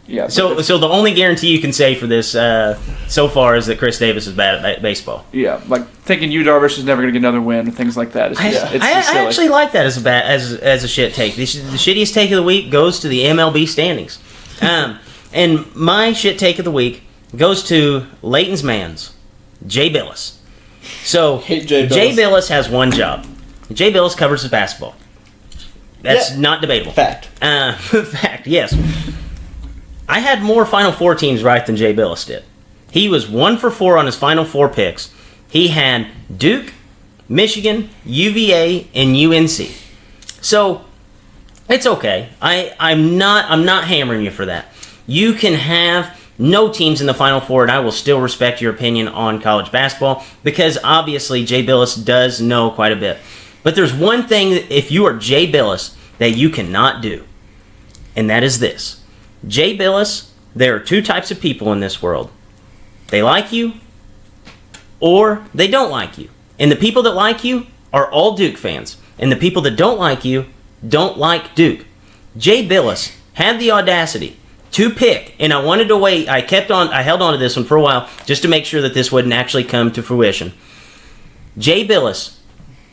yeah. So the only guarantee you can say for this so far is that Chris Davis is bad at baseball. yeah, like thinking Yu Darvish is never going to get another win and things like that. It's just, it's I just silly. actually like that as a shit take. The shittiest take of the week goes to the MLB standings. And my shit take of the week goes to Leighton's man's, Jay Billis. So Hate Jay Billis. Jay Billis has one job. Jay Billis covers his basketball. That's Yeah. not debatable. Fact. Fact, yes. I had more Final Four teams right than Jay Billis did. He was 1 for 4 on his Final Four picks. He had Duke, Michigan, UVA, and UNC. So it's okay. I'm not hammering you for that. You can have no teams in the Final Four, and I will still respect your opinion on college basketball because obviously Jay Billis does know quite a bit. But there's one thing that if you are Jay Billis that you cannot do, and that is this. Jay Billis, there are 2 types of people in this world. They like you or they don't like you. And the people that like you are all Duke fans. And the people that don't like you don't like Duke. Jay Billis had the audacity to pick, and I wanted to wait. I held on to this one for a while just to make sure that this wouldn't actually come to fruition. Jay Billis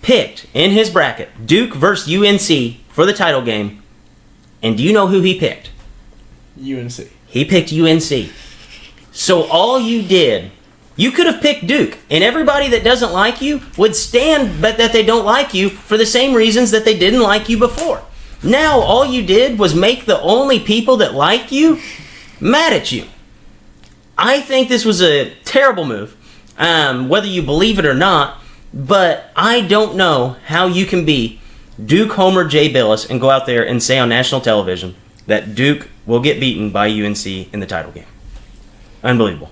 picked in his bracket Duke versus UNC for the title game. And do you know who he picked? UNC. He picked UNC. So all you did, you could have picked Duke, and everybody that doesn't like you would stand but that they don't like you for the same reasons that they didn't like you before. Now all you did was make the only people that like you mad at you. I think this was a terrible move, whether you believe it or not, but I don't know how you can be Duke homer Jay Billis and go out there and say on national television that Duke will get beaten by UNC in the title game. Unbelievable.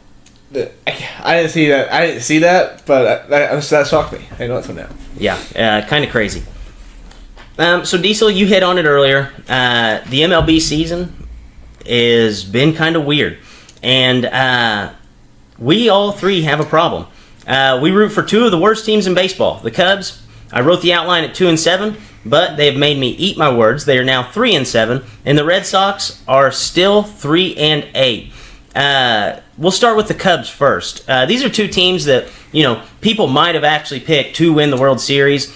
I didn't see that. But that shocked me. I know that's one now. Yeah, kind of crazy. So Diesel, you hit on it earlier. The MLB season has been kind of weird, and we all 3 have a problem. We root for 2 of the worst teams in baseball. The Cubs. I wrote the outline at 2-7, but they have made me eat my words. They are now 3-7, and the Red Sox are still 3-8. We'll start with the Cubs first. These are two teams that, people might have actually picked to win the World Series.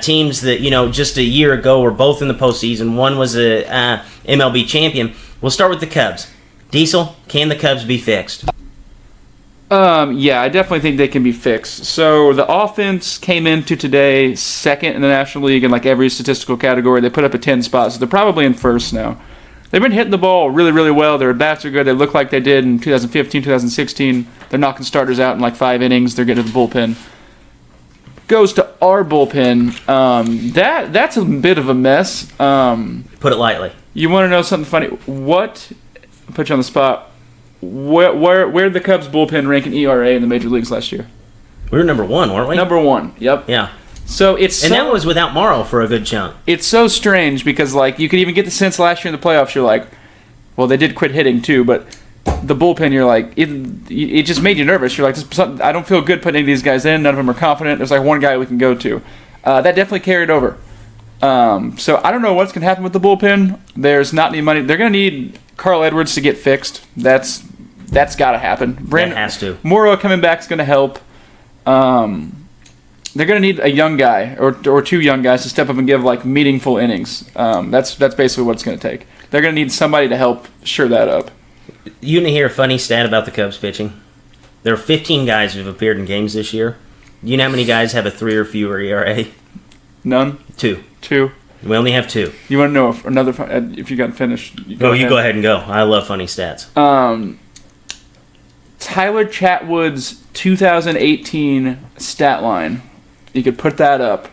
Teams that, just a year ago were both in the postseason. One was a MLB champion. We'll start with the Cubs. Diesel, can the Cubs be fixed? Yeah, I definitely think they can be fixed. So the offense came into today second in the National League in like every statistical category. They put up a 10 spot, so they're probably in first now. They've been hitting the ball really, really well. Their bats are good. They look like they did in 2015, 2016. They're knocking starters out in like 5 innings. They're getting to the bullpen. Goes to our bullpen. That's a bit of a mess. Put it lightly. You want to know something funny? I'll put you on the spot. Where did the Cubs bullpen rank in ERA in the major leagues last year? We were number 1, weren't we? Number 1. Yep. Yeah. So that was without Morrow for a good chunk. It's so strange because like you could even get the sense last year in the playoffs. You're like, well, they did quit hitting too, but the bullpen, you're like, it just made you nervous. You're like, I don't feel good putting any of these guys in. None of them are confident. There's like one guy we can go to. That definitely carried over. So I don't know what's gonna happen with the bullpen. There's not any money. They're gonna need Carl Edwards to get fixed. That's got to happen. That has to. Morrow coming back is going to help. They're going to need a young guy or 2 young guys to step up and give like meaningful innings. That's basically what it's going to take. They're going to need somebody to help shore that up. You want to hear a funny stat about the Cubs pitching? There are 15 guys who've appeared in games this year. You know how many guys have a 3 or fewer ERA? None. 2. 2. We only have 2. You want to know if you got finished? You go ahead and go. I love funny stats. Tyler Chatwood's 2018 stat line. You could put that up.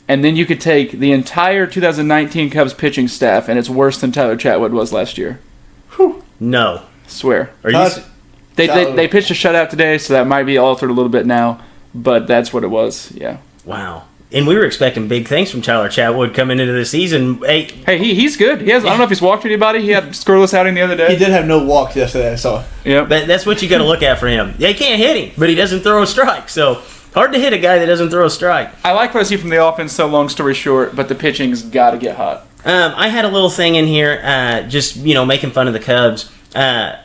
And then you could take the entire 2019 Cubs pitching staff, and it's worse than Tyler Chatwood was last year. Whew. No. Swear. Are you? They pitched a shutout today, so that might be altered a little bit now. But that's what it was, yeah. Wow. And we were expecting big things from Tyler Chatwood coming into the season. Hey, he's good. I don't know if he's walked anybody. He had a scoreless outing the other day. He did have no walks yesterday, I saw. Yep. That's what you got to look at for him. They can't hit him, but he doesn't throw a strike. So hard to hit a guy that doesn't throw a strike. I like what I see from the offense, so long story short, but the pitching's got to get hot. I had a little thing in here, just making fun of the Cubs.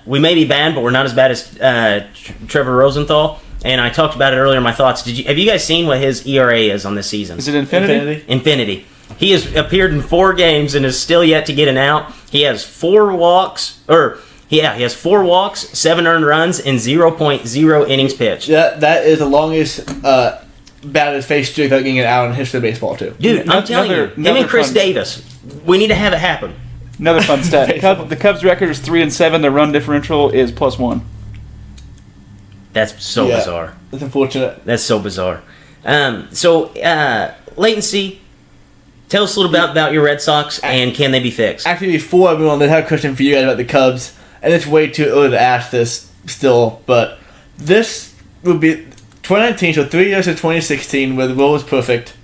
We may be bad, but we're not as bad as Trevor Rosenthal. And I talked about it earlier in my thoughts. Have you guys seen what his ERA is on this season? Is it Infinity? Infinity. He has appeared in 4 games and is still yet to get an out. He has 4 walks, he has 4 walks, 7 earned runs, and 0.0 innings pitched. Yeah, that is the longest batters face streak without getting an out in history of baseball too. Dude, I'm telling you, him and Chris Davis, we need to have it happen. Another fun stat. The Cubs' record is 3-7. Their run differential is +1. That's so bizarre. That's unfortunate. That's so bizarre. Latency, tell us a little about your Red Sox, and can they be fixed? Actually, before I move on, I have a question for you guys about the Cubs, and it's way too early to ask this still, but this would be 2019, so 3 years to 2016, where the role was perfect.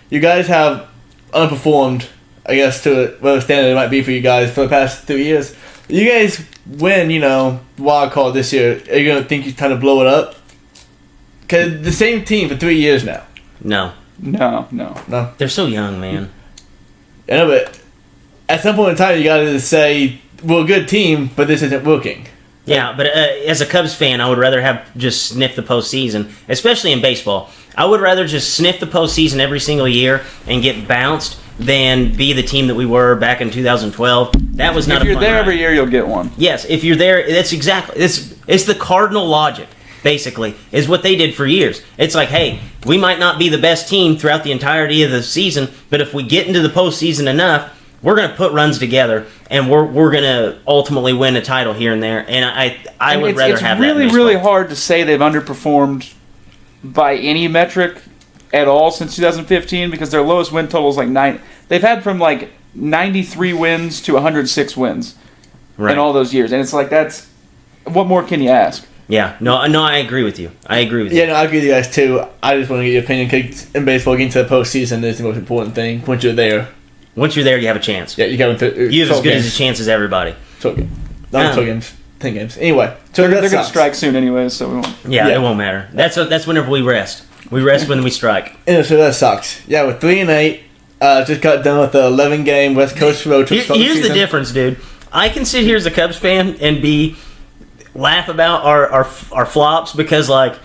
You guys have underperformed, I guess, to whatever standard it might be for you guys for the past 3 years. You guys win, wild card this year. Are you going to think you're trying to blow it up? Because the same team for 3 years now. No. No. They're so young, man. I know, but at some point in time, you got to say, we're a good team, but this isn't working. Yeah, but as a Cubs fan, I would rather have just sniff the postseason, especially in baseball. I would rather just sniff the postseason every single year and get bounced than be the team that we were back in 2012. That was not a fun If you're there ride. every year, you'll get one. Yes, if you're there, that's exactly it's the cardinal logic. Basically, is what they did for years. It's like, hey, we might not be the best team throughout the entirety of the season, but if we get into the postseason enough, we're going to put runs together, and we're going to ultimately win a title here and there. And I would rather have that. It's really hard to say they've underperformed by any metric at all since 2015 because their lowest win total is like 9. They've had from like 93 wins to 106 wins in all those years, and it's like that's what more can you ask? Yeah, no, I agree with you. Yeah, no, I agree with you guys too. I just want to get your opinion because in baseball, getting to the postseason is the most important thing. Once you're there, you have a chance. Yeah, you got you have as good as a chance as everybody. 12 games. Not 12 games. 10 games. Anyway, so they're going to strike soon anyway, so we won't. Yeah, it won't matter. That's whenever we rest. We rest when we strike. Yeah, so that sucks. Yeah, we're 3-8. Just got done with the 11-game West Coast road trip. Here's the difference, dude. I can sit here as a Cubs fan and be laugh about our flops because like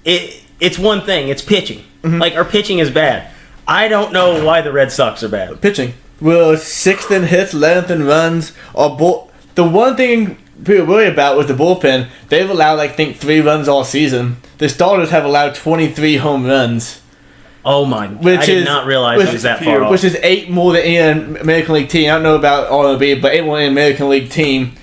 it's one thing. It's pitching. Like our pitching is bad. I don't know why the Red Sox are bad. Pitching. We're 6th in hits, 11th in runs. The one thing people worry about was the bullpen. They've allowed, I think, 3 runs all season. The starters have allowed 23 home runs. Oh my! I did not realize it was that far off. Which is 8 more than any American League team. I don't know about RMLB, but 8 more than any American League team.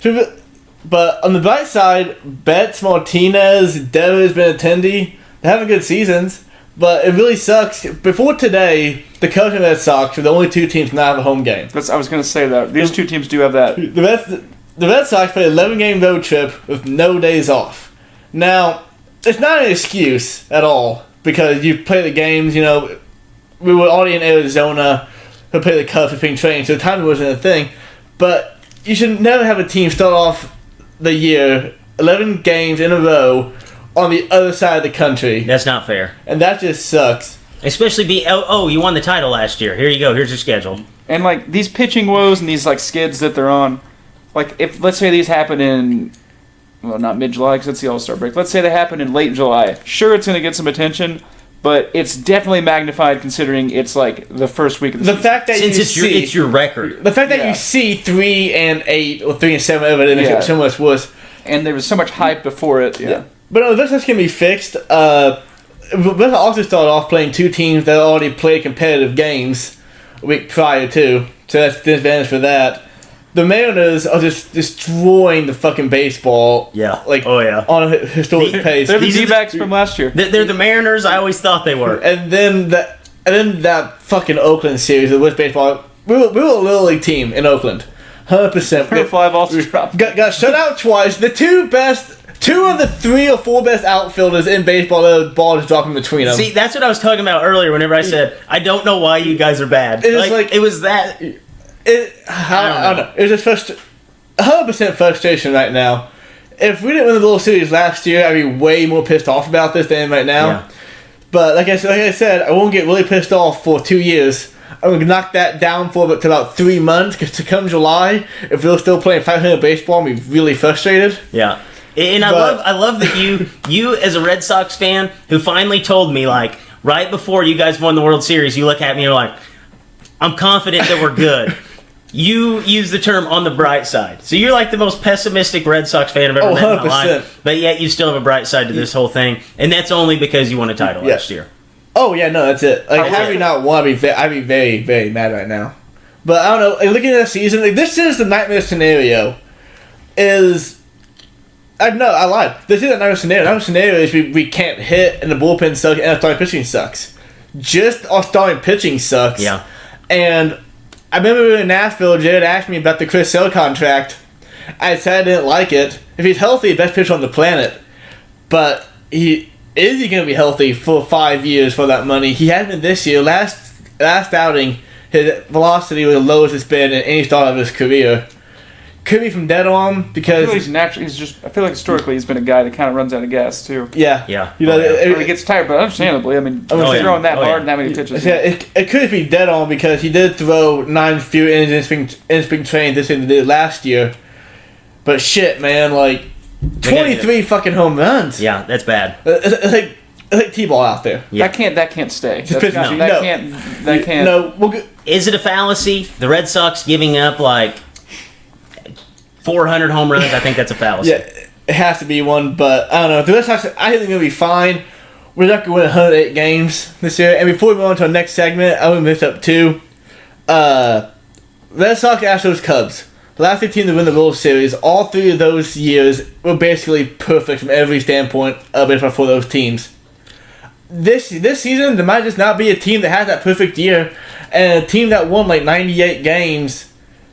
But on the bright side, Betts, Martinez, Devers, Benintendi, they're having good seasons. But it really sucks. Before today, the Cubs and Red Sox were the only 2 teams not have a home game. I was going to say that. These 2 teams do have that. The Red Sox played an 11-game road trip with no days off. Now, it's not an excuse at all because you play the games, we were already in Arizona to play the Cubs for spring training, so the time wasn't a thing. But you should never have a team start off the year 11 games in a row on the other side of the country. That's not fair. And that just sucks. Especially you won the title last year. Here you go. Here's your schedule. And like these pitching woes and these like skids that they're on, like if let's say these happen in, well, not mid-July because it's the All-Star break. Let's say they happen in late July. Sure, it's going to get some attention, but it's definitely magnified considering it's like the first week of the season. Fact that Since it's your record. The fact that you see 3-8 or 3-7 over it makes it so much worse. And there was so much hype before it. Yeah. But no, this can be fixed. Let's also start off playing 2 teams that already played competitive games a week prior to, so that's the advantage for that. The Mariners are just destroying the fucking baseball. Yeah. On a historic pace. They're the D-backs from last year. They're the Mariners I always thought they were. And then that fucking Oakland series with baseball. We were a Little League team in Oakland. 100%. Fly balls dropped. Got shut out twice. The 2 of the 3 or 4 best outfielders in baseball, the ball is dropping between them. See, that's what I was talking about earlier whenever I said, I don't know why you guys are bad. It was that... I don't know. It was just 100% frustration right now. If we didn't win the World Series last year, I'd be way more pissed off about this than right now. Yeah. But like I said, I won't get really pissed off for 2 years. I'm going to knock that down for about 3 months, because to come July, if we're still playing 500 baseball, I'll be really frustrated. Yeah. And I love that you as a Red Sox fan who finally told me, like, right before you guys won the World Series, you look at me and you're like, I'm confident that we're good. You use the term on the bright side. So you're like the most pessimistic Red Sox fan I've ever met in my life. But yet you still have a bright side to this whole thing. And that's only because you won a title last year. Oh, yeah, no, that's it. Like, had we not won, I'd be very, very mad right now. But I don't know. Like, looking at the season, like, this is the nightmare scenario. I lied. This is a nightmare scenario. The nightmare scenario is we can't hit, and the bullpen sucks, and our starting pitching sucks. Just our starting pitching sucks. Yeah. And I remember we were in Nashville, Jared asked me about the Chris Sale contract. I said I didn't like it. If he's healthy, best pitcher on the planet. But is he going to be healthy for 5 years for that money? He hasn't been this year. Last outing, his velocity was the lowest it's been in any start of his career. Could be from dead on because I feel like historically he's been a guy that kind of runs out of gas too. Yeah. You know, he gets tired, but understandably, I mean, he's throwing that hard and that many pitches. Yeah, it could be dead on because he did throw 9 fewer innings in spring training this year than he did last year. But shit, man, like 23 fucking home runs. Yeah, that's bad. It's like T-ball out there. Yeah. That can't stay. That can't. No. Is it a fallacy? The Red Sox giving up like 400 home runs? I think that's a fallacy. Yeah, it has to be one, but I don't know. The Red Sox, I think they're going to be fine. We're not going to win 108 games this year. And before we move on to our next segment, I want to mix up 2. Red Sox, Astros, Cubs. The last 3 teams to win the World Series, all 3 of those years were basically perfect from every standpoint for those teams. This season, there might just not be a team that has that perfect year, and a team that won like 98 games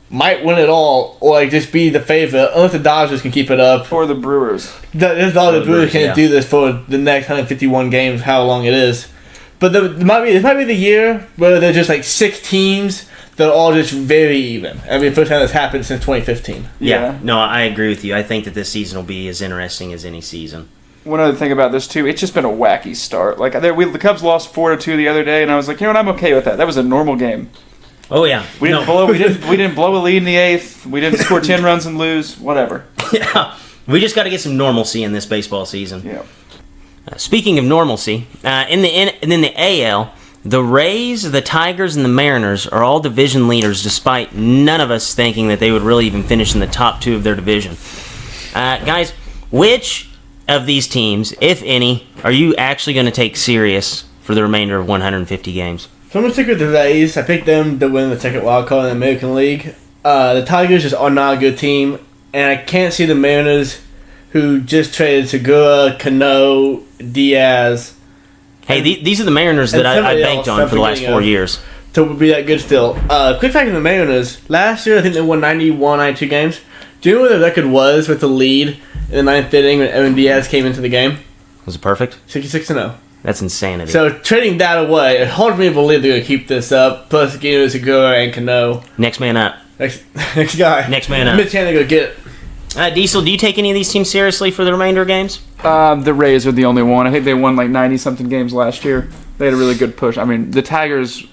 might win it all, or like just be the favorite, unless the Dodgers can keep it up. Or the Brewers. The Brewers can't do this for the next 151 games, how long it is. But this might be the year where there's just like 6 teams that are all just very even. I mean, first time that's happened since 2015. Yeah. No, I agree with you. I think that this season will be as interesting as any season. One other thing about this too, it's just been a wacky start. Like the Cubs lost 4-2 the other day, and I was like, you know what, I'm okay with that. That was a normal game. Oh yeah, we didn't blow a lead in the 8th. We didn't score 10 runs and lose. Whatever. Yeah, We just got to get some normalcy in this baseball season. Yeah. Speaking of normalcy, in the AL, the Rays, the Tigers, and the Mariners are all division leaders, despite none of us thinking that they would really even finish in the top 2 of their division. Guys, which of these teams, if any, are you actually going to take serious for the remainder of 150 games? So I'm going to stick with the Rays. I picked them to win the second wild card in the American League. The Tigers just are not a good team, and I can't see the Mariners, who just traded Segura, Cano, Diaz. Hey, these are the Mariners that I banked on for the last 4 years. To be that good still. Quick fact on the Mariners. Last year, I think they won 91, 92 games. Do you know what the record was with the lead in the 9th inning when Evan Diaz came into the game? Was it perfect? 66-0. That's insanity. So trading that away, it's hard for me to believe they're going to keep this up. Plus, getting Segura and Cano. Next man up. Next guy. Next man up. Mitch Haniger go get it. Diesel, do you take any of these teams seriously for the remainder of games? The Rays are the only one. I think they won like 90-something games last year. They had a really good push. I mean, the Tigers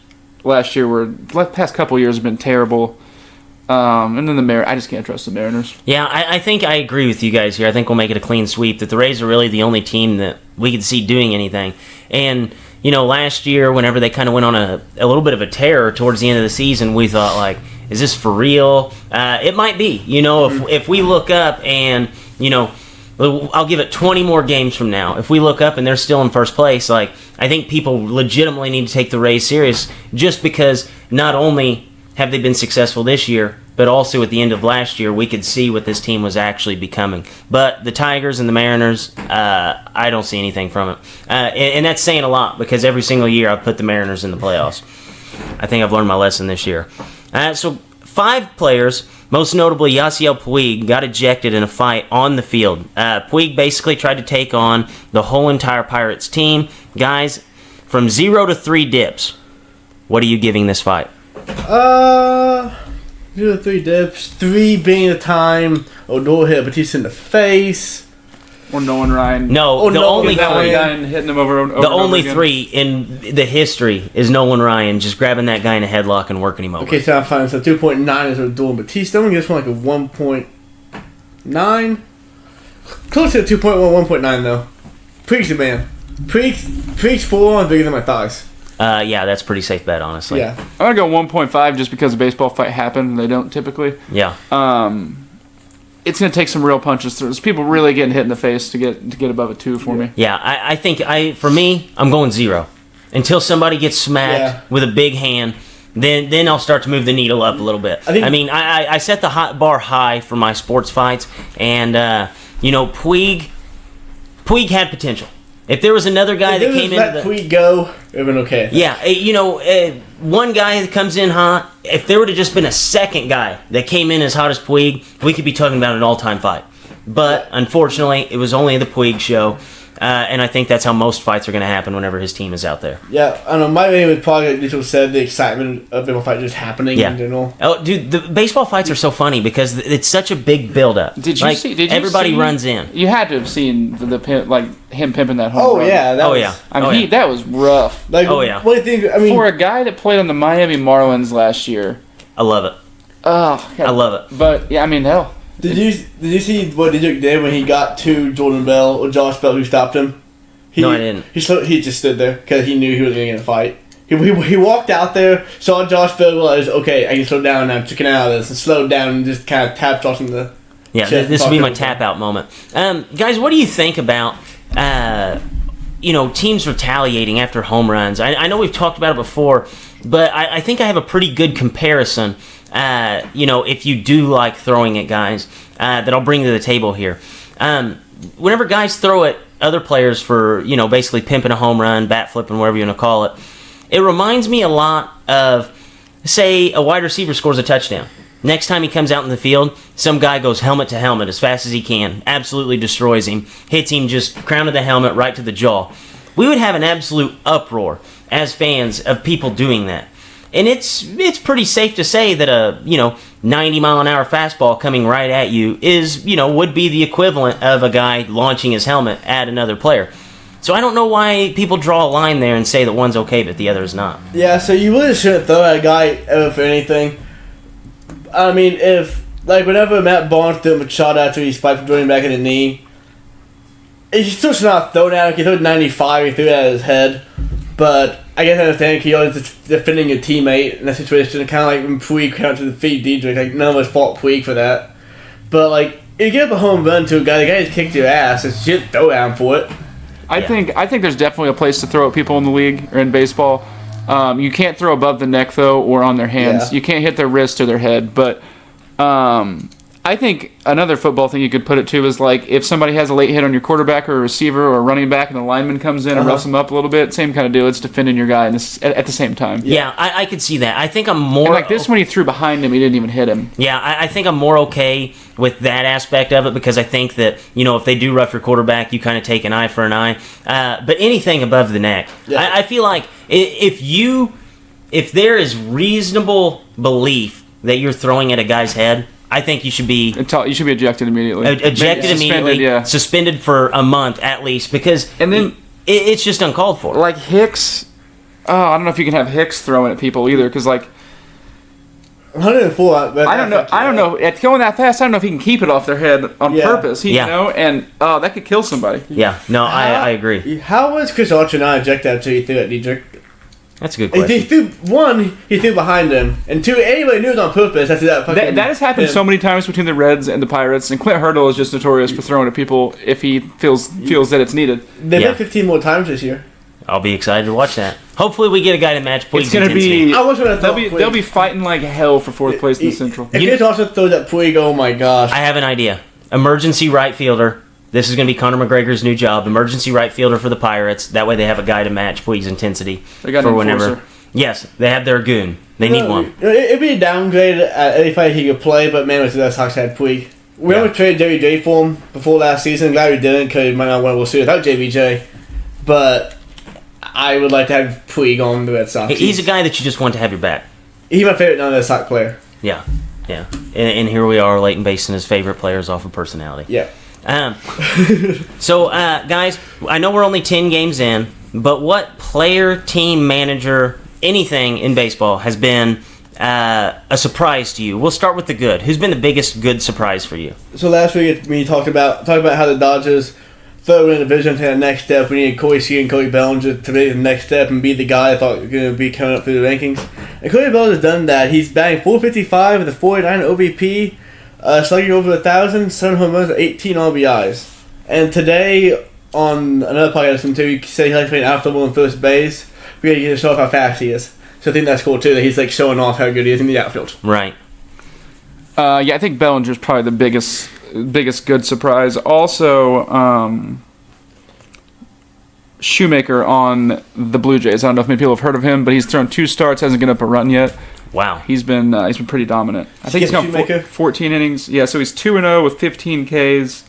last year the past couple years have been terrible. And then the Mariners, I just can't trust the Mariners. Yeah, I think I agree with you guys here. I think we'll make it a clean sweep, that the Rays are really the only team that we could see doing anything. And, last year, whenever they kind of went on a little bit of a tear towards the end of the season, we thought, like, is this for real? It might be. If we look up and, I'll give it 20 more games from now. If we look up and they're still in first place, like, I think people legitimately need to take the Rays serious, just because not only have they been successful this year, but also at the end of last year, we could see what this team was actually becoming. But the Tigers and the Mariners, I don't see anything from it. And that's saying a lot, because every single year I've put the Mariners in the playoffs. I think I've learned my lesson this year. So 5 players, most notably Yasiel Puig, got ejected in a fight on the field. Puig basically tried to take on the whole entire Pirates team. Guys, from 0 to 3 dips, what are you giving this fight? 0 to 3 dips. 3 being the time Odor hit Batista in the face. Or Nolan Ryan. No, the only that one three. guy and hitting him over The only again. 3 in the history is Nolan Ryan just grabbing that guy in a headlock and working him over. Okay, so I'm fine. So 2.9 is Odor and Batista. I'm going to give this one like a 1.9. Close to 2.1, 1.9 though. Puig's the man. Puig's forearm bigger than my thighs. Yeah, that's a pretty safe bet, honestly. Yeah. I'm going to go 1.5 just because a baseball fight happened and they don't typically. Yeah. It's going to take some real punches through. There's people really getting hit in the face to get above a 2 for me. Yeah, I think for me, I'm going 0. Until somebody gets smacked with a big hand, then I'll start to move the needle up a little bit. I set the bar high for my sports fights, and Puig had potential. If there was another guy that came in, let Puig go, it would have been okay. Yeah, one guy that comes in hot. If there would have just been a second guy that came in as hot as Puig, we could be talking about an all-time fight. But unfortunately, it was only the Puig show, and I think that's how most fights are going to happen whenever his team is out there. Yeah, I don't know. My name would probably, like Digital said, the excitement of the fight just happening in general. Oh, dude, the baseball fights are so funny because it's such a big build-up. Did you see? Everybody runs in. You had to have seen the pimp, like him pimping that home run. Yeah. That was rough. Like, oh yeah. What do you think? I mean, For a guy that played on the Miami Marlins last year. I love it. Oh, I love it. But yeah, I mean, hell. Did you see what Dijuk did when he got to Jordan Bell or Josh Bell, who stopped him? No, I didn't. He just stood there because he knew he was going to get in a fight. He walked out there, saw Josh Bell, realized, okay, I can slow down now, checking out of this, and slowed down and just kind of tapped Josh in the chest. This will be my tap out moment. Guys, what do you think about teams retaliating after home runs? I know we've talked about it before, but I think I have a pretty good comparison. If you do like throwing at guys, that I'll bring to the table here. Whenever guys throw at other players for, basically pimping a home run, bat flipping, whatever you want to call it, it reminds me a lot of, say, a wide receiver scores a touchdown. Next time he comes out in the field, some guy goes helmet to helmet as fast as he can, absolutely destroys him, hits him just crown of the helmet right to the jaw. We would have an absolute uproar as fans of people doing that. And it's pretty safe to say that a 90-mile-an-hour fastball coming right at you would be the equivalent of a guy launching his helmet at another player. So I don't know why people draw a line there and say that one's okay but the other is not. Yeah, so you really shouldn't throw at a guy ever for anything. I mean, if like whenever Matt Barnes threw him a shot after he spiked Jordan back in the knee, he still should not have thrown at him. He threw it 95, he threw it at his head. But I guess I understand he always defending your teammate in that situation. Kind of like when Puig came out to defeat Diedrich, like none of us fault Puig for that. But like, if you give up a home run to a guy, the guy just kicked your ass. It's shit, throw at him for it. I think there's definitely a place to throw at people in the league or in baseball. You can't throw above the neck though, or on their hands. Yeah. You can't hit their wrist or their head. But I think another football thing you could put it to is like if somebody has a late hit on your quarterback or a receiver or a running back and the lineman comes in and roughs them up a little bit, same kind of deal. It's defending your guy at the same time. Yeah, I could see that. I think I'm more And like this when he threw behind him, he didn't even hit him. Yeah, I think I'm more okay with that aspect of it because I think that, if they do rough your quarterback, you kind of take an eye for an eye. But anything above the neck, Yeah. I feel like if there is reasonable belief that you're throwing at a guy's head, I think you should be You should be ejected immediately. ejected Maybe immediately, yeah. suspended for a month at least, because And then- it's just uncalled for. Like Hicks, I don't know if you can have Hicks throwing at people either, because like 104. I don't know. At going that fast, I don't know if he can keep it off their head on Yeah. purpose. And that could kill somebody. Yeah, no, I agree. How was Chris Archer not ejected after he threw at Diedrich? That's a good He question. he threw behind him, and two, anybody knew it was on purpose. That's that fucking. That has happened so many times between the Reds and the Pirates, and Clint Hurdle is just notorious for throwing at people if he feels that it's needed. They've Yeah. been 15 more times this year. I'll be excited to watch that. Hopefully, we get a guy to match Puig's It's gonna intensity. be. I was gonna throw They'll be fighting like hell for fourth place in the Central. If Chris Archer throws that Puig, oh my gosh. I have an idea. Emergency right fielder. This is going to be Conor McGregor's new job. Emergency right fielder for the Pirates. That way they have a guy to match Puig's intensity They got for an whenever. enforcer. Yes, they have their goon. They need one. It'd be a downgrade at any fight he could play, but man, the Sox had Puig. We almost traded JBJ for him before last season. Glad we didn't, because he might not want to see without JBJ. But I would like to have Puig on the Red Sox. He's a guy that you just want to have your back. He's my favorite non-Red Sox player. Yeah, yeah. And here we are, Leighton basing his favorite players off of personality. Yeah. So, guys, I know we're only 10 games in, but what player, team, manager, anything in baseball has been a surprise to you? We'll start with the good. Who's been the biggest good surprise for you? So last week we talked about how the Dodgers third in the division to the next step. We needed Corey Seager and Cody Bellinger to take the next step and be the guy I thought was going to be coming up through the rankings. And Cody Bellinger's done that. He's batting .455 with a 49 OBP, slugging over 1,000, 7 home runs, 18 RBIs. And today on another podcast I listened to, he said he likes playing outfield on first base. We got to get to show off how fast he is. So I think that's cool too, that he's like showing off how good he is in the outfield. Right. I think Bellinger's probably the biggest good surprise. Also, Shoemaker on the Blue Jays. I don't know if many people have heard of him, but he's thrown 2 starts, hasn't given up a run yet. Wow. He's been pretty dominant. I think he's gone Shoemaker? 14 innings. Yeah, so he's 2-0 with 15 Ks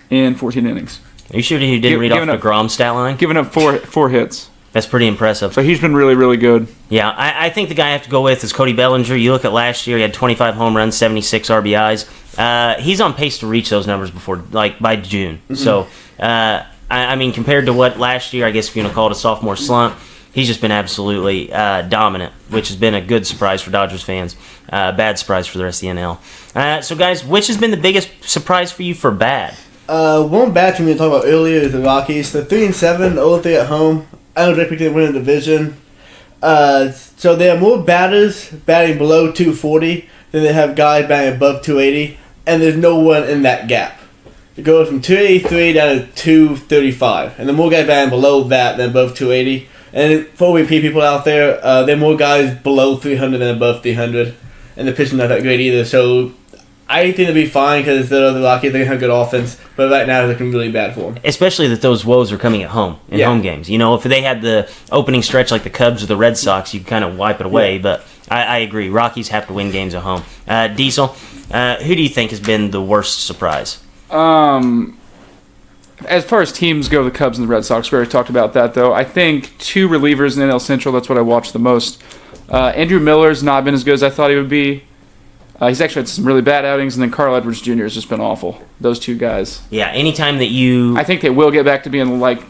in 14 innings. Are you sure he didn't read off giving the up- Grom stat line? Giving up four hits. That's pretty impressive. So he's been really, really good. Yeah, I think the guy I have to go with is Cody Bellinger. You look at last year, he had 25 home runs, 76 RBIs. He's on pace to reach those numbers by June. Mm-hmm. So, I mean, compared to what last year, I guess if you want to call it a sophomore slump, he's just been absolutely dominant, which has been a good surprise for Dodgers fans. Bad surprise for the rest of the NL. So, guys, which has been the biggest surprise for you for bad? One bad team we talked about earlier is the Rockies. They're 3-7, 0-3 at home. I don't think they win the division. So they have more batters batting below 240 than they have guys batting above 280, and there's no one in that gap. It goes from 283 down to 235, and the more guys batting below that than above 280. And for OVP people out there, there are more guys below 300 than above 300, and the pitching not that great either. So I think they'll be fine because they're the Rockies. They have good offense, but right now it's looking really bad for them. Especially that those woes are coming at home in home games. You know, if they had the opening stretch like the Cubs or the Red Sox, you kind of wipe it away. But I agree, Rockies have to win games at home. Diesel, who do you think has been the worst surprise? As far as teams go, the Cubs and the Red Sox, we already talked about that, though. I think 2 relievers in NL Central, that's what I watched the most. Andrew Miller's not been as good as I thought he would be. He's actually had some really bad outings, and then Carl Edwards Jr. has just been awful. Those 2 guys. Yeah, anytime that you... I think they will get back to being like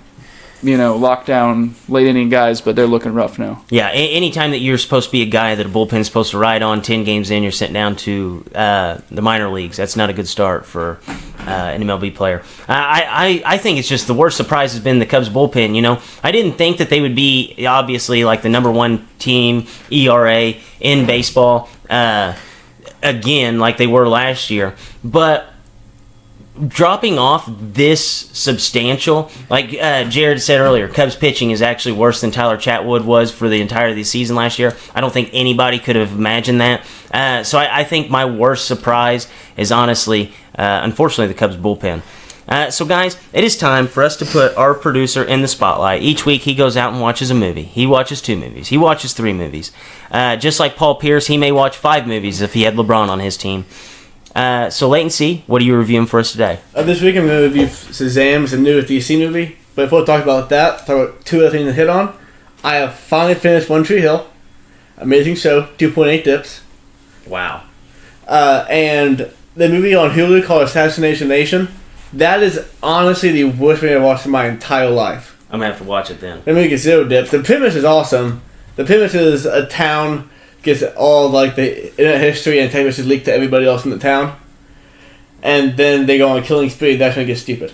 lockdown late inning guys, but they're looking rough now. Yeah, anytime that you're supposed to be a guy that a bullpen is supposed to ride on, 10 games in, you're sent down to the minor leagues. That's not a good start for an MLB player. I think it's just the worst surprise has been the Cubs bullpen. I didn't think that they would be, obviously, like the number one team, ERA, in baseball, again, like they were last year. But dropping off this substantial, like Jared said earlier, Cubs pitching is actually worse than Tyler Chatwood was for the entirety of the season last year. I don't think anybody could have imagined that. So I think my worst surprise is honestly, unfortunately, the Cubs bullpen. So guys, it is time for us to put our producer in the spotlight. Each week he goes out and watches a movie. He watches 2 movies. He watches 3 movies. Just like Paul Pierce, he may watch 5 movies if he had LeBron on his team. So Leighton C., what are you reviewing for us today? This week I'm going to review Shazam, it's a new DC movie. But before we talk about that, talk about 2 other things to hit on. I have finally finished One Tree Hill. Amazing show, 2.8 dips. Wow. And the movie on Hulu called Assassination Nation. That is honestly the worst movie I've watched in my entire life. I'm going to have to watch it then. The movie gets 0 dips. The premise is awesome. The premise is a town gets all like the internet history and tech is leaked to everybody else in the town. And then they go on a killing spree. That's when it gets stupid.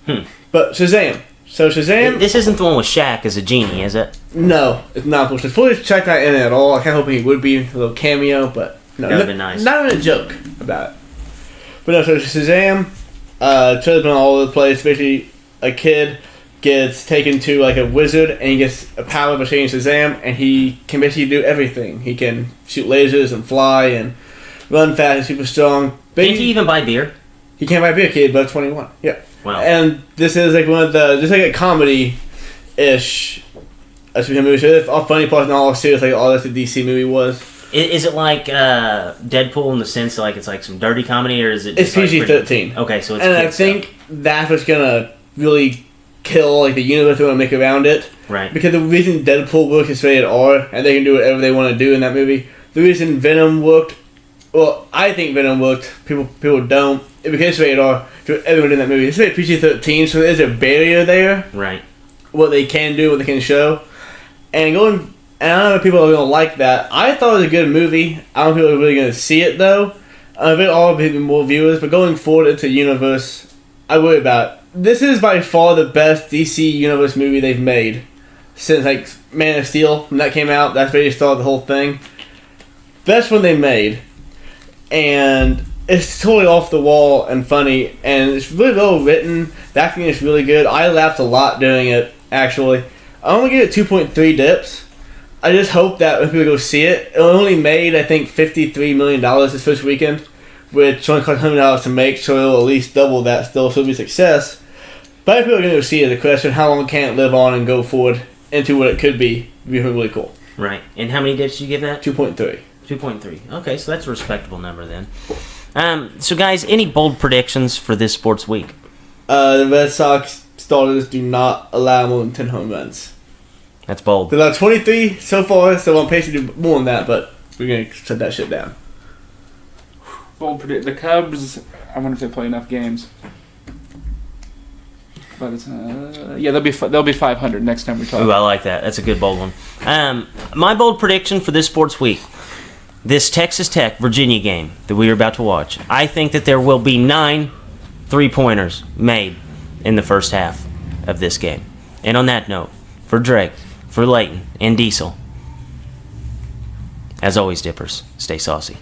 But Shazam. So Shazam... This isn't the one with Shaq as a genie, is it? No, it's not. Which is fully checked out in it at all. I kind of hope he would be a little cameo, but no. That would be nice. Not even a joke about it. But no, so Shazam... trailer's been all over the place. Basically, a kid gets taken to like a wizard and he gets a power by changing Shazam, and he can basically do everything. He can shoot lasers and fly and run fast and super strong. Can't he even buy beer? He can't buy beer, kid, above 21. Yeah. Wow. And this is like one of the, just like a comedy-ish movie. So it's all funny parts and all serious, like all that the DC movie was. Is it like Deadpool in the sense that like it's like some dirty comedy, or is it? It's PG-13. Okay, so it's. And I think that's what's gonna really kill like the universe they want to make around it. Right. Because the reason Deadpool works is rated R, and they can do whatever they want to do in that movie. The reason Venom worked, well, I think Venom worked. People don't. Because it's rated R, everyone in that movie. It's rated PG-13, so there's a barrier there. Right. What they can do, what they can show, and I don't know if people are going to like that. I thought it was a good movie. I don't know if people are really going to see it, though. I think all be more viewers, but going forward into the universe, I worry about it. This is by far the best DC Universe movie they've made since, like, Man of Steel, when that came out. That's really started the whole thing. Best one they made. And it's totally off the wall and funny, and it's really well written. The acting is really good. I laughed a lot doing it, actually. I only give it 2.3 dips. I just hope that when people go see it, it only made, I think, $53 million this first weekend, which only cost $100 to make, so it'll at least double that still, so it'll be a success. But if people are going to go see it, the question, how long can it live on and go forward into what it could be, would be really cool. Right. And how many dips did you give that? 2.3. 2.3. Okay, so that's a respectable number then. So guys, any bold predictions for this sports week? The Red Sox starters do not allow more than 10 home runs. That's bold. They're allowed 23 so far, so on pace to do more than that, but we're going to shut that shit down. The Cubs, I wonder if they play enough games. But yeah, they'll be 500 next time we talk. Ooh, I like that. That's a good bold one. My bold prediction for this sports week, this Texas Tech Virginia game that we are about to watch, I think that there will be 9 3-pointers made in the first half of this game. And on that note, for Drake, for Leighton, and Diesel, as always, Dippers, stay saucy.